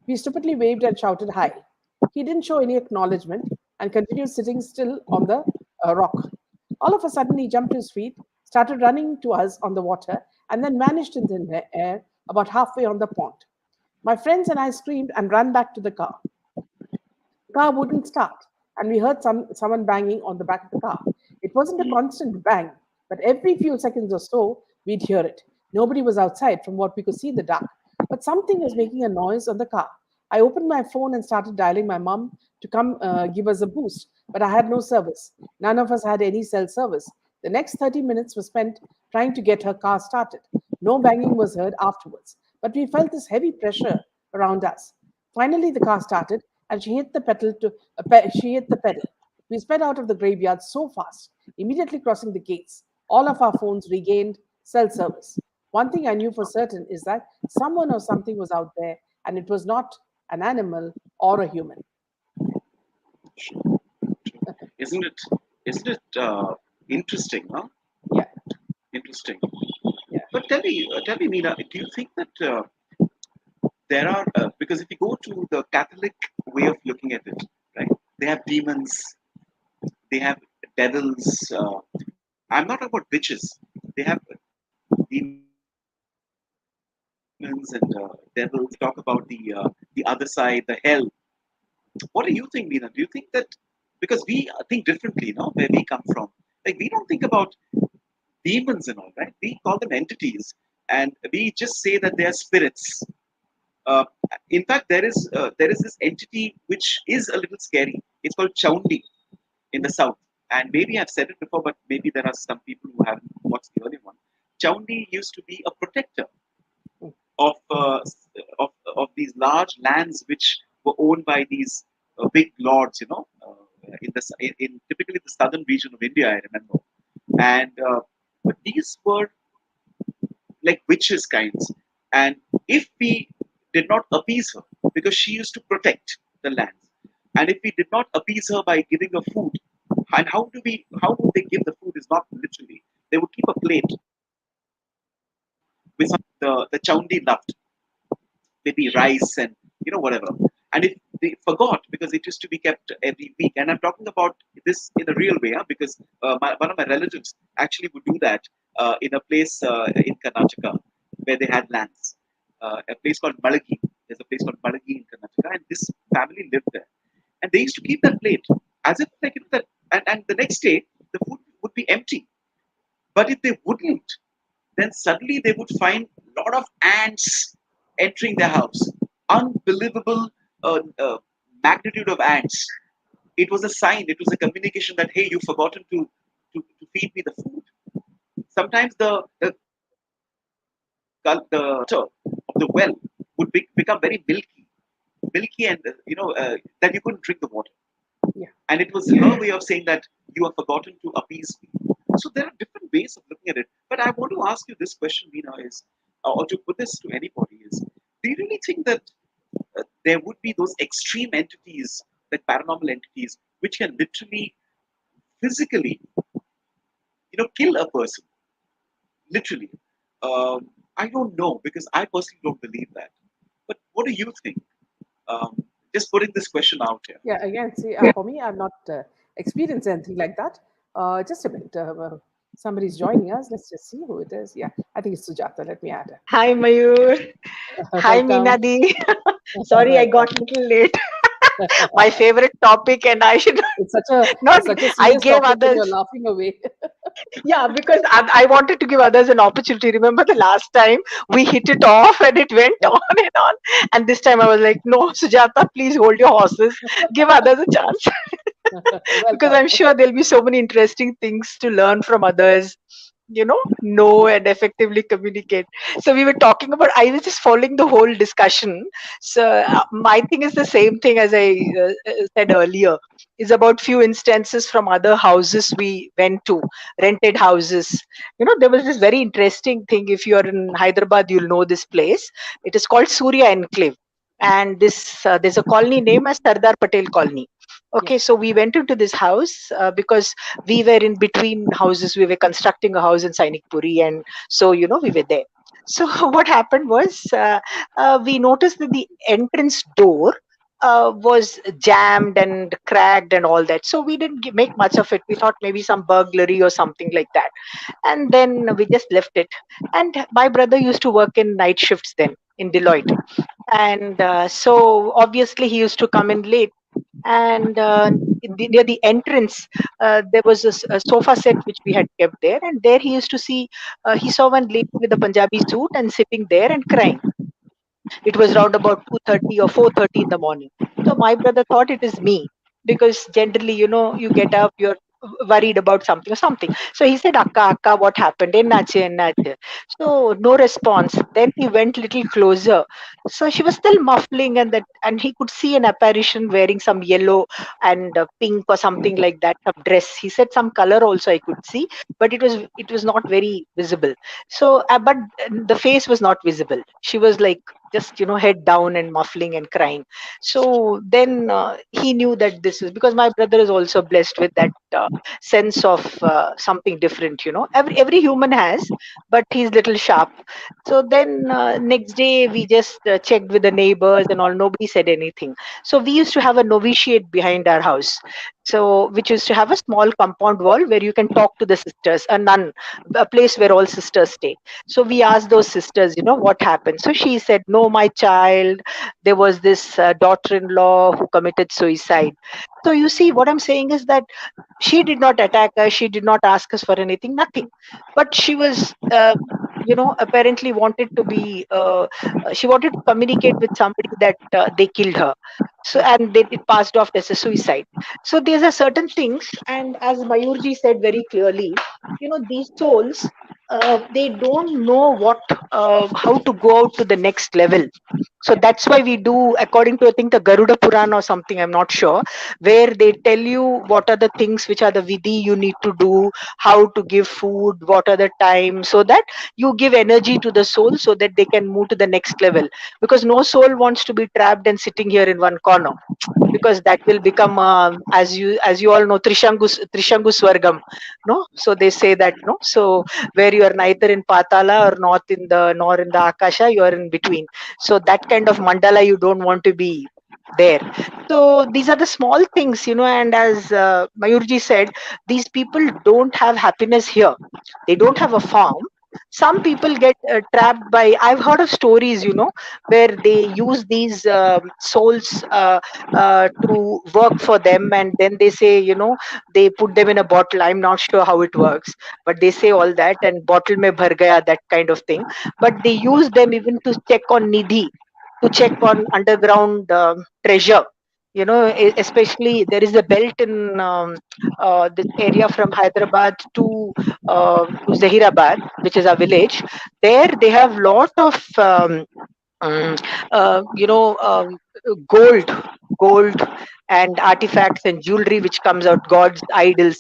We stupidly waved and shouted hi. He didn't show any acknowledgement and continued sitting still on the rock. All of a sudden, he jumped to his feet, started running to us on the water, and then vanished in the air about halfway on the pond. My friends and I screamed and ran back to the car. The car wouldn't start, and we heard someone banging on the back of the car. It wasn't a constant bang, but every few seconds or so, we'd hear it. Nobody was outside from what we could see in the dark, but something was making a noise on the car. I opened my phone and started dialing my mom to come give us a boost, but I had no service. None of us had any cell service. The next 30 minutes were spent trying to get her car started. No banging was heard afterwards, but we felt this heavy pressure around us. Finally, the car started, and she hit the pedal. We sped out of the graveyard so fast, immediately crossing the gates. All of our phones regained cell service. One thing I knew for certain is that someone or something was out there, and it was not an animal or a human. Isn't it? Isn't it interesting? Huh? Yeah, Interesting. yeah. But tell me, Meena, do you think that there are because if you go to the Catholic way of looking at it, right? They have demons, they have devils. I'm not about witches. They have demons and devils. Talk about the other side, the hell. What do you think, Meena? Do you think that because we think differently, no, where we come from, like we don't think about demons and all, right? We call them entities, and we just say that they are spirits. Uh, in fact, there is this entity which is a little scary. It's called Chaundi in the south, and maybe I've said it before, but maybe there are some people who haven't watched the early one. Chaundi used to be a protector of of these large lands which were owned by these big lords, in typically the southern region of India, I remember, and but these were like witches kinds. And if we did not appease her, because she used to protect the lands, and if we did not appease her by giving her food, and how would they give the food is not literally. They would keep a plate with the chaundi loved, maybe rice and whatever. And if they forgot, because it used to be kept every week, and I'm talking about this in a real way, huh? Because one of my relatives actually would do that in a place in Karnataka. where they had lands. A place called Malagi. There's a place called Malagi in Karnataka, and this family lived there. And they used to keep that plate as if like that, and the next day the food would be empty. But if they wouldn't, then suddenly they would find a lot of ants entering their house. Unbelievable magnitude of ants. It was a sign, it was a communication that, hey, you've forgotten to feed me the food. Sometimes the water of the well would become very milky and, that you couldn't drink the water. Yeah. And it was her way of saying that you have forgotten to appease me. So there are different ways of looking at it. But I want to ask you this question, Veena, is, or to put this to anybody, is, do you really think that there would be those extreme entities, like paranormal entities, which can literally, physically, kill a person? Literally. I don't know, because I personally don't believe that. But what do you think? Just putting this question out here. Yeah, again, see, for me, I've not experienced anything like that. Just a minute. Somebody's joining us. Let's just see who it is. Yeah, I think it's Sujata. Let me add her. Hi, Mayur. Hi, Welcome. Meenadi. Sorry, I got Welcome. a little late. My favorite topic, and I should not. It's such a I serious gave topic, and you're others. laughing away. Yeah, because I wanted to give others an opportunity. Remember the last time we hit it off and it went Yeah. on and on. And this time I was like, no, Sujata, please hold your horses. Give others a chance. Because Welcome. I'm sure there'll be so many interesting things to learn from others, know and effectively communicate. So we were talking about, I was just following the whole discussion. So my thing is the same thing as I said earlier, is about few instances from other houses we went to, rented houses. There was this very interesting thing. If you are in Hyderabad, you'll know this place. It is called Surya Enclave. And there's a colony named as Sardar Patel Colony. Yeah. Okay, so we went into this house because we were in between houses. We were constructing a house in Sainikpuri, and so we were there. So what happened was we noticed that the entrance door was jammed and cracked and all that. So we didn't make much of it. We thought maybe some burglary or something like that, and then we just left it. And my brother used to work in night shifts then in Deloitte, and so obviously he used to come in late. And near the entrance there was a sofa set which we had kept there, and there he used to see he saw one lady with a Punjabi suit and sitting there and crying. It was round about 2:30 or 4:30 in the morning. So my brother thought it is me, because generally, you get up, you're worried about something or something. So he said, Akka, Akka, what happened? Ennache, ennache. So no response. Then he went little closer. So she was still muffling, and he could see an apparition wearing some yellow and pink or something like that, some dress. He said some color also I could see, but it was not very visible. So but the face was not visible. She was like just head down and muffling and crying. So then he knew that this is because my brother is also blessed with that sense of something different. Every human has, but he's little sharp. So then next day we just checked with the neighbors and all. Nobody said anything. So we used to have a novitiate behind our house, so which used to have a small compound wall where you can talk to the sisters, a nun, a place where all sisters stay. So we asked those sisters, what happened. So she said, no, my child, there was this daughter-in-law who committed suicide. So you see, what I'm saying is that she did not attack us, she did not ask us for anything, nothing. But she was apparently wanted to be she wanted to communicate with somebody that they killed her. So and then it passed off as a suicide. So these are certain things, and as Mayurji said very clearly, these souls, they don't know how to go out to the next level. So that's why we do, according to I think the Garuda Purana or something, I'm not sure, where they tell you what are the things which are the vidhi you need to do, how to give food, what are the times, so that you give energy to the soul so that they can move to the next level. Because no soul wants to be trapped and sitting here in one corner, because that will become as you all know, Trishangu Swargam, no. So they say that, no. So where you are neither in Patala or not in the nor in the Akasha, you are in between. So that kind of mandala you don't want to be there. So these are the small things, and as Mayurji said, these people don't have happiness here. They don't have a farm, Some people get trapped by, I've heard of stories, where they use these souls to work for them, and then they say, they put them in a bottle. I'm not sure how it works, but they say all that, and bottle mein bhar gaya, that kind of thing. But they use them even to check on Nidhi, to check on underground treasure. Especially there is a belt in this area from Hyderabad to Zahirabad, which is a village. There they have lot of um, uh, you know um, gold gold and artifacts and jewelry which comes out, god's idols.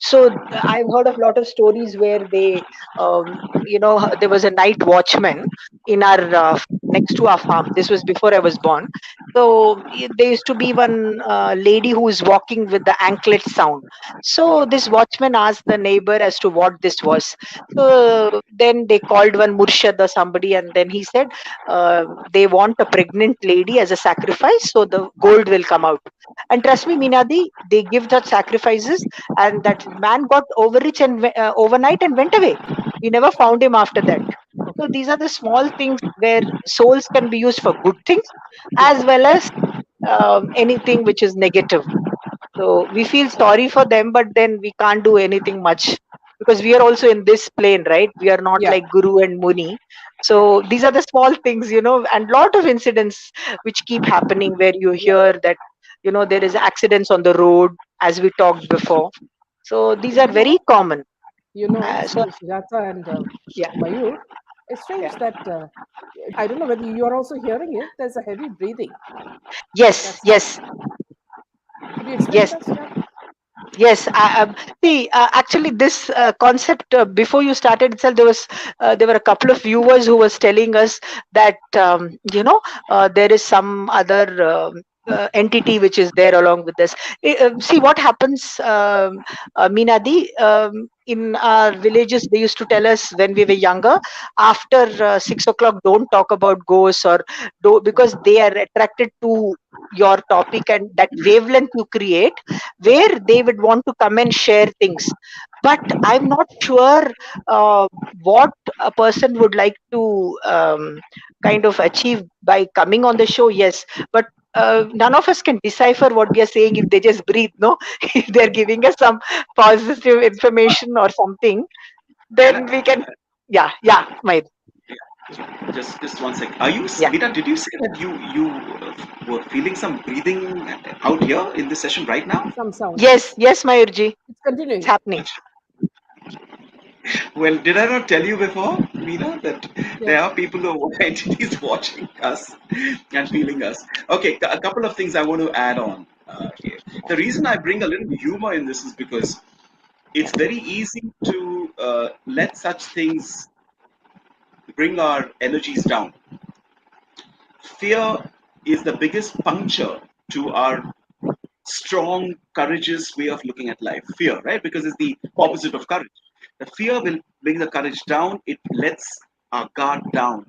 So I've heard of lot of stories where they there was a night watchman in our next to our farm. This was before I was born. So there used to be one lady who was walking with the anklet sound. So this watchman asked the neighbor as to what this was. So then they called one murshid or somebody, and then he said they want a pregnant lady as a sacrifice, so the gold will come out. And trust me, Minadi, they give that sacrifices, and that man got overrich and overnight and went away. We never found him after that. So these are the small things where souls can be used for good things as well as anything which is negative. So we feel sorry for them, but then we can't do anything much because we are also in this plane, right? We are not Yeah. like Guru and Muni. So these are the small things, and lot of incidents which keep happening where you hear that, there is accidents on the road, as we talked before. So these are very common. So Sujata and yeah, Mayur, it's strange yeah. that I don't know whether you are also hearing it. There's a heavy breathing Yes, that's yes, happening. Could you explain yes. that, Sujata? Yes, see, actually, this concept before you started itself, there were a couple of viewers who was telling us that there is some other entity which is there along with this. See what happens, Minadi. In our villages, they used to tell us when we were younger, after 6 o'clock, don't talk about ghosts because they are attracted to your topic and that wavelength you create, where they would want to come and share things. But I'm not sure uh, what a person would like to kind of achieve by coming on the show. Yes, but none of us can decipher what we are saying if they just breathe. No, if they're giving us some positive information or something, Can then we I, can. Yeah, yeah, my just one sec. Are you, yeah. Mita? Did you say that you were feeling some breathing out here in this session right now? Some sound, Yes, yes. yes, Mayurji, It's it's continuing. happening. Well, did I not tell you before, Meena, that there Yes. are people who are entities watching us and feeling us? Okay, a couple of things I want to add on here. The reason I bring a little humor in this is because it's very easy to let such things bring our energies down. Fear is the biggest puncture to our strong, courageous way of looking at life. Fear, right? Because it's the opposite of courage. The fear will bring the courage down. It lets our guard down.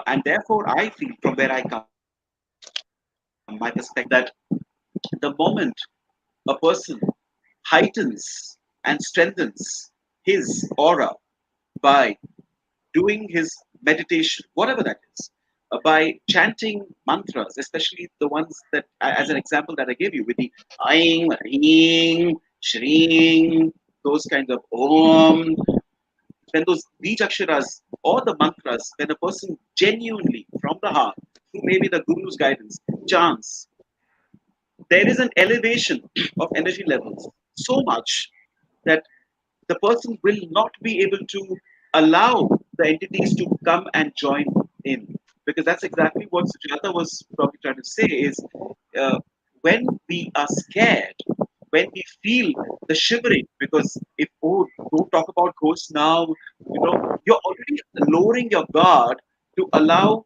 And therefore, I feel from where I come, my perspective, that the moment a person heightens and strengthens his aura by doing his meditation, whatever that is, by chanting mantras, especially the ones that, as an example that I gave you, with the Aing, Ring, Shring, those kinds of Om, when those Bijaksharas or the mantras, when a person genuinely, from the heart, through maybe the Guru's guidance, chants, there is an elevation of energy levels so much that the person will not be able to allow the entities to come and join in, because that's exactly what Sujata was probably trying to say is uh, when we are scared, when we feel the shivering, because if, oh, don't talk about ghosts now, you're already lowering your guard to allow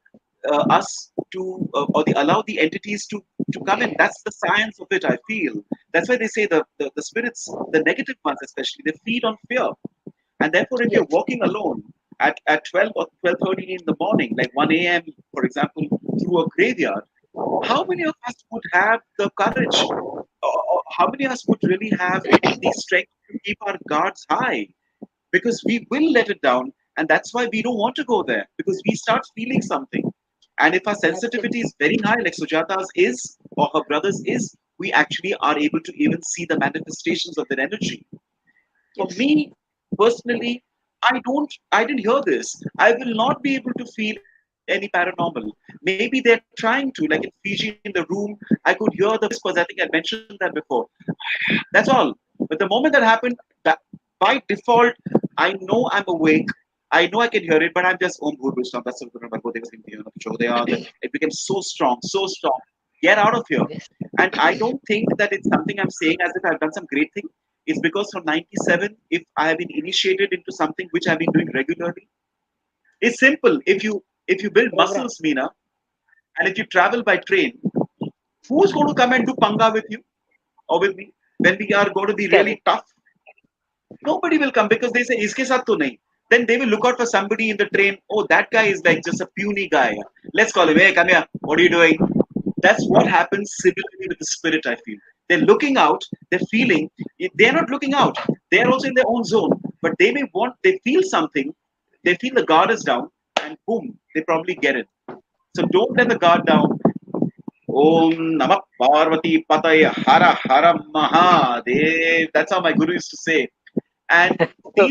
us to or allow the entities to come in. That's the science of it, I feel. That's why they say the spirits, the negative ones especially, they feed on fear. And therefore, if you're Yes. walking alone at 12 or 12:30 in the morning, like 1 a.m., for example, through a graveyard, how many of us would have the courage, or how many of us would really have the strength to keep our guards high? Because we will let it down. And that's why we don't want to go there, because we start feeling something. And if our sensitivity is very high, like Sujata's is, or her brother's is, we actually are able to even see the manifestations of that energy. For Yes. me personally, I didn't hear this. I will not be able to feel any paranormal. Maybe they're trying to, like in Fiji in the room, I could hear the whispers. I think I mentioned that before. That's all. But the moment that happened, by default, I know I'm awake. I know I can hear it, but I'm just Om Bhur Vishnu. It became so strong, so strong. Get out of here. Yes. And I don't think that it's something I'm saying as if I've done some great thing. It's because from 97, if I have been initiated into something which I've been doing regularly, it's simple. If you build Program. muscles, Meena, and if you travel by train, who's going to come and do panga with you or with me when we are going to be really Correct. tough? Nobody will come because they say iske saath to nahi. Then they will look out for somebody in the train. Oh, that guy is like just a puny guy. Let's call him. Hey, come here. What are you doing? That's what happens similarly with the spirit. I feel they're looking out. They're feeling. They're not looking out. They're also in their own zone. But they may want. They feel something. They feel the guard is down, and boom, they probably get it. So don't let the guard down. Om Namah Parvati Pataya Hara Hara Mahadev. That's how my guru used to say. And So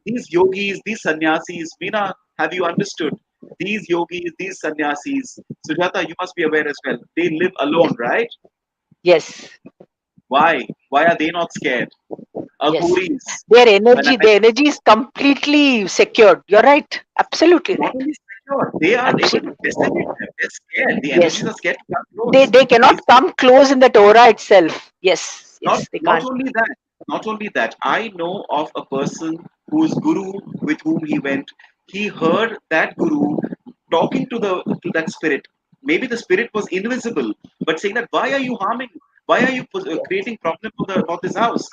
these yogis, these sannyasis, Meena, have you understood? These yogis, these sannyasis, Sujata, you must be aware as well. They live alone, right? yes, Why? Why are they not scared? yes. Aghuris. Their When I energy is completely secured. You're right. Absolutely not right. only secure, they are able to Absolutely. decimate them. They're scared. The Yes. energies are scared to come They close. they cannot It's come close in that aura itself. Yes. not Yes. They not can't. only that, not only that. I know of a person whose guru with whom he went. He heard that guru talking to that spirit. Maybe the spirit was invisible, but saying that why are you harming? Why are you creating problem about this house?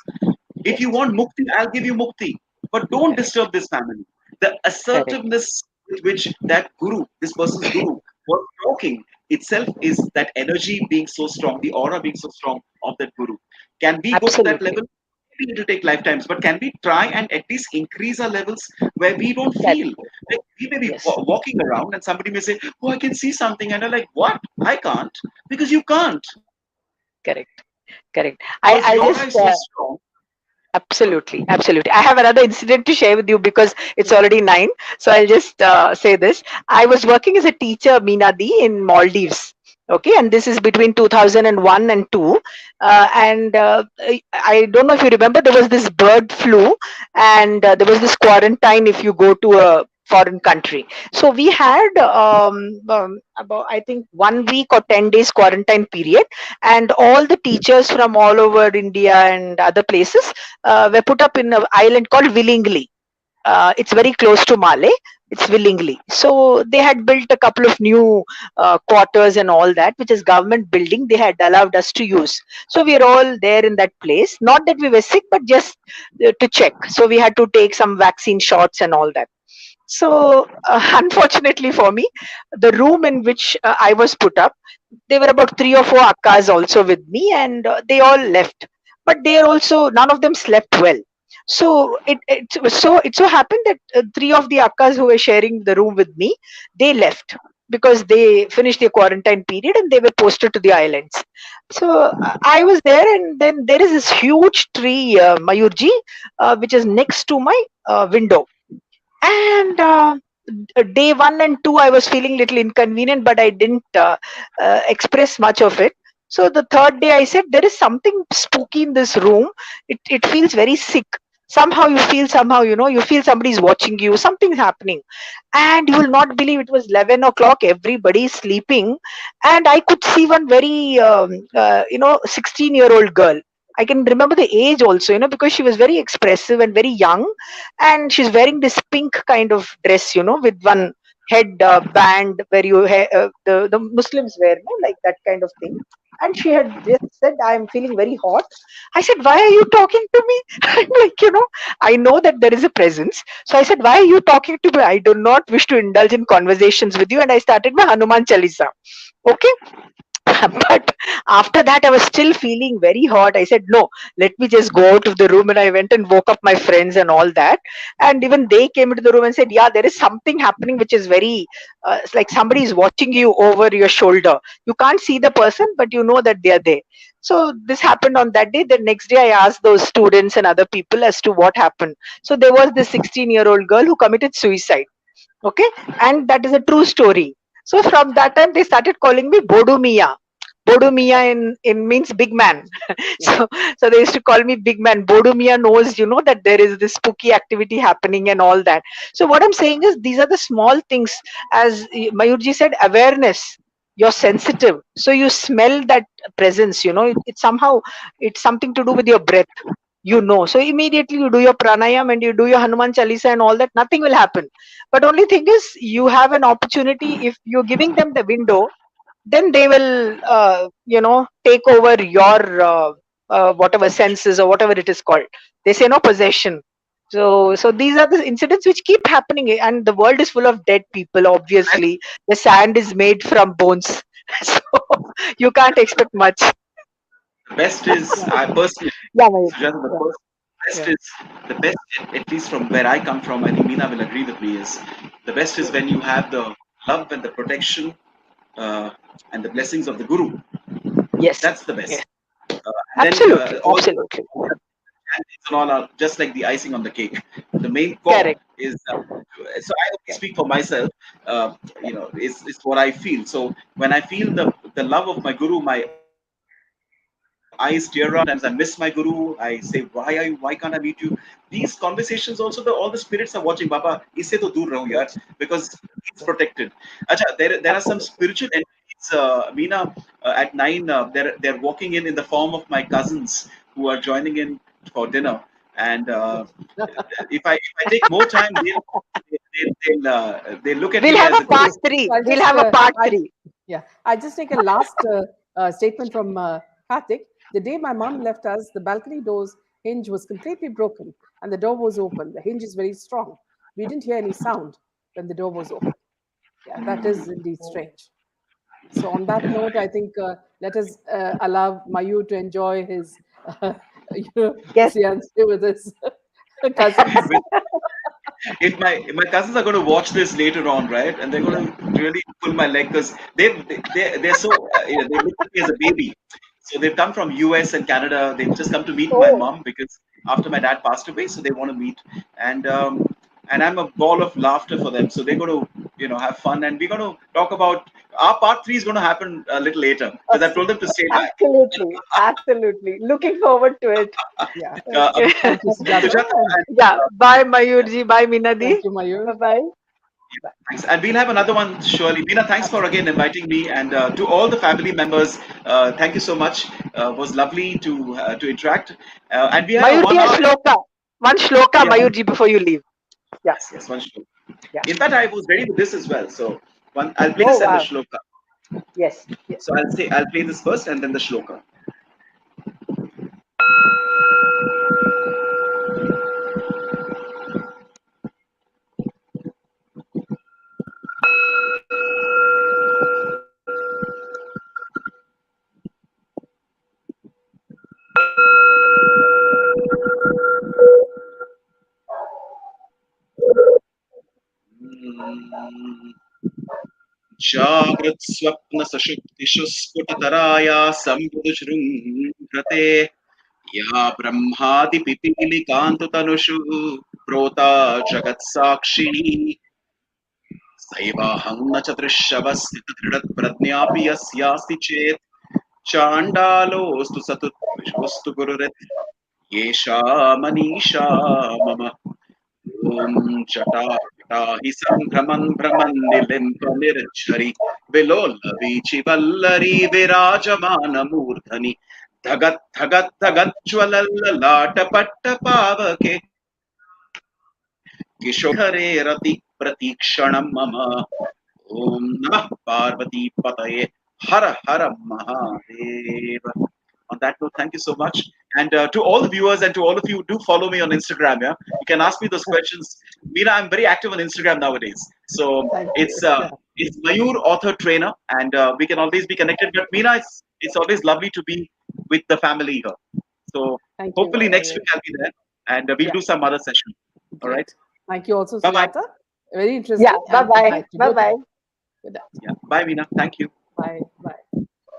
If you Yes. want mukti, I'll give you mukti, but don't Correct. disturb this family. The Correct. assertiveness with which that guru, this person's guru, was talking itself is that energy being so strong, the aura being so strong of that guru. Can we go to that Absolutely. level? Maybe it will take lifetimes, but can we try and at least increase our levels where we don't Correct. feel like we may be Yes. walking around and somebody may say, "Oh, I can see something," and you're like, "What? I can't," because you can't, Correct. Correct. because I'll your aura just is so strong. absolutely, absolutely. I have another incident to share with you because it's already 9. So I'll just say this. I was working as a teacher, Meenadi, in Maldives. Okay, and this is between 2001 and 2. And I don't know if you remember, there was this bird flu, and there was this quarantine if you go to a foreign country. So we had about, I think, 1 week or 10 days quarantine period, and all the teachers from all over India and other places were put up in an island called Willingly. It's very close to Male. It's Willingly. So they had built a couple of new quarters and all that, which is government building. They had allowed us to use. So we are all there in that place. Not that we were sick, but just to check. So we had to take some vaccine shots and all that. So unfortunately for me, the room in which I was put up, there were about 3 or 4 akkas also with me, and they all left. But they also, none of them slept well. So it so happened that 3 of the akkas who were sharing the room with me, they left because they finished their quarantine period and they were posted to the islands. So I was there, and then there is this huge tree, Mayurji, which is next to my window. And day 1 and 2 I was feeling little inconvenient, but I didn't express much of it. So the third day I said, there is something spooky in this room. It feels very sick. Somehow you feel, somehow, you feel somebody's watching you, something's happening. And you will not believe, it was 11 o'clock, everybody is sleeping, and I could see one very 16-year-old girl. I can remember the age also, because she was very expressive and very young, and she's wearing this pink kind of dress, with one head band where the Muslims wear, like that kind of thing. And she had just said, I'm feeling very hot. I said, why are you talking to me? I'm like, I know that there is a presence. So I said, why are you talking to me? I do not wish to indulge in conversations with you. And I started my Hanuman Chalisa. Okay. But after that, I was still feeling very hot. I said, no, let me just go out of the room. And I went and woke up my friends and all that. And even they came into the room and said, yeah, there is something happening which is very, it's like somebody is watching you over your shoulder. You can't see the person, but you know that they are there. So this happened on that day. The next day, I asked those students and other people as to what happened. So there was this 16-year-old girl who committed suicide. Okay, and that is a true story. So from that time, they started calling me Bodu Mia. Bodu Mia in means big man. so so they used to call me big man. Bodu Mia knows, that there is this spooky activity happening and all that. So what I'm saying is these are the small things. As Mayurji said, awareness. You're sensitive, so you smell that presence. It's somehow, it's something to do with your breath. So immediately you do your pranayam and you do your Hanuman Chalisa and all that, nothing will happen. But only thing is, you have an opportunity. If you're giving them the window, then they will take over your whatever senses or whatever it is called. They say no possession. So these are the incidents which keep happening, and the world is full of dead people. Obviously the sand is made from bones. So you can't expect much. The best is, I personally, Yeah, Mayur. Sujata, best Yeah. is the best, at least from where I come from. I think Meena will agree with me. Is the best is when you have the love and the protection uh, and the blessings of the Guru. Yes. That's the Yes. best. And then Absolutely. all the Absolutely. candies and all are just like the icing on the cake. The main core Correct. is. So I only speak for myself. Is what I feel. So when I feel the love of my Guru, my eyes tear up. Sometimes I miss my Guru. I say, why can't I meet you? These conversations also, all the spirits are watching. Baba, isse to dur raho yaar, because he's protected. Acha, there are some spiritual Absolutely. entities, Meena, at 9. They're walking in the form of my cousins who are joining in for dinner. And if I take more time, they'll look at We'll me have as a a part guru. Okay, three. so I'll We'll just, have a part I, three. yeah, I'll just take a last statement from Karthik. The day my mom left us, the balcony door's hinge was completely broken and the door was open. The hinge is very strong. We didn't hear any sound when the door was open. Yeah, that is indeed strange. So, on that note, I think let us allow Mayur to enjoy his Yes. seance with his cousins. If my cousins are going to watch this later on, right, and they're Yeah. going to really pull my leg because they're so they look at me as a baby. So they've come from US and Canada. They've just come to meet my Oh, mom because after my dad passed away, so they want to meet. And I'm a ball of laughter for them. So they're going to have fun, and we're going to talk about our part three is going to happen a little later because I Awesome. told them to stay back. absolutely. Absolutely. Looking forward to it. Yeah. Okay. Thank you, Sujata. Sujata, And and, Yeah. Bye, Mayurji. Bye, Minadi. thank you, Mayur. Bye bye. thanks. And we'll have another one surely. Veena, thanks for Absolutely. again inviting me. And to all the family members, thank you so much. Was lovely to interact. And we had a Mayurji, 1 a hour. shloka. One shloka, Yeah, Mayurji, before you leave. Yeah. yes, one shloka. Yeah. In fact, I was ready with this as well. So I'll play Oh, this and the wow. shloka. Yes. Yes. So I'll play this first and then the shloka. Mm. जागृत स्वप्न सशुक्तिषु स्फुटतराया संवृतशृङ्घ्रते या ब्रह्मादि पिपीलिकान्ततनुषु प्रोता जगत्साक्षिणी सैवाहं न च दृश्यवस्थितदृढप्रज्ञापि यस्यास्ति चेत् चाण्डालोऽस्तु सतुद्विषोऽस्तु गुरुरित् येषा मनीषा मम ॐ जटा हि सम्भ्रमन् भ्रमन् निलिम्पनिर्झरि विलोलवीचिवल्लरी विराजमानमूर्धनि धगत् धगत् धगज्ज्वलल्ललाटपट्टपावके किशोरहरेरति प्रतीक्षणं मम ॐ नमः पार्वतीपतये हर हर Mahadev. On that note, thank you so much. And to all the viewers and to all of you, do follow me on Instagram. Yeah, you can ask me those questions. Meena, I'm very active on Instagram nowadays. So Thank it's you. Yeah. is Mayur, author trainer, and we can always be connected. But Meena, it's always lovely to be with the family here. So Thank you. hopefully next week I'll be there, and we'll Yeah. do some other session. All right. Great. Thank you also, Bye-bye. Sujata. Very interesting. Yeah. and good Bye-bye. night to both of Bye-bye. you. Good night. Yeah. Bye, Meena. Thank you. Bye.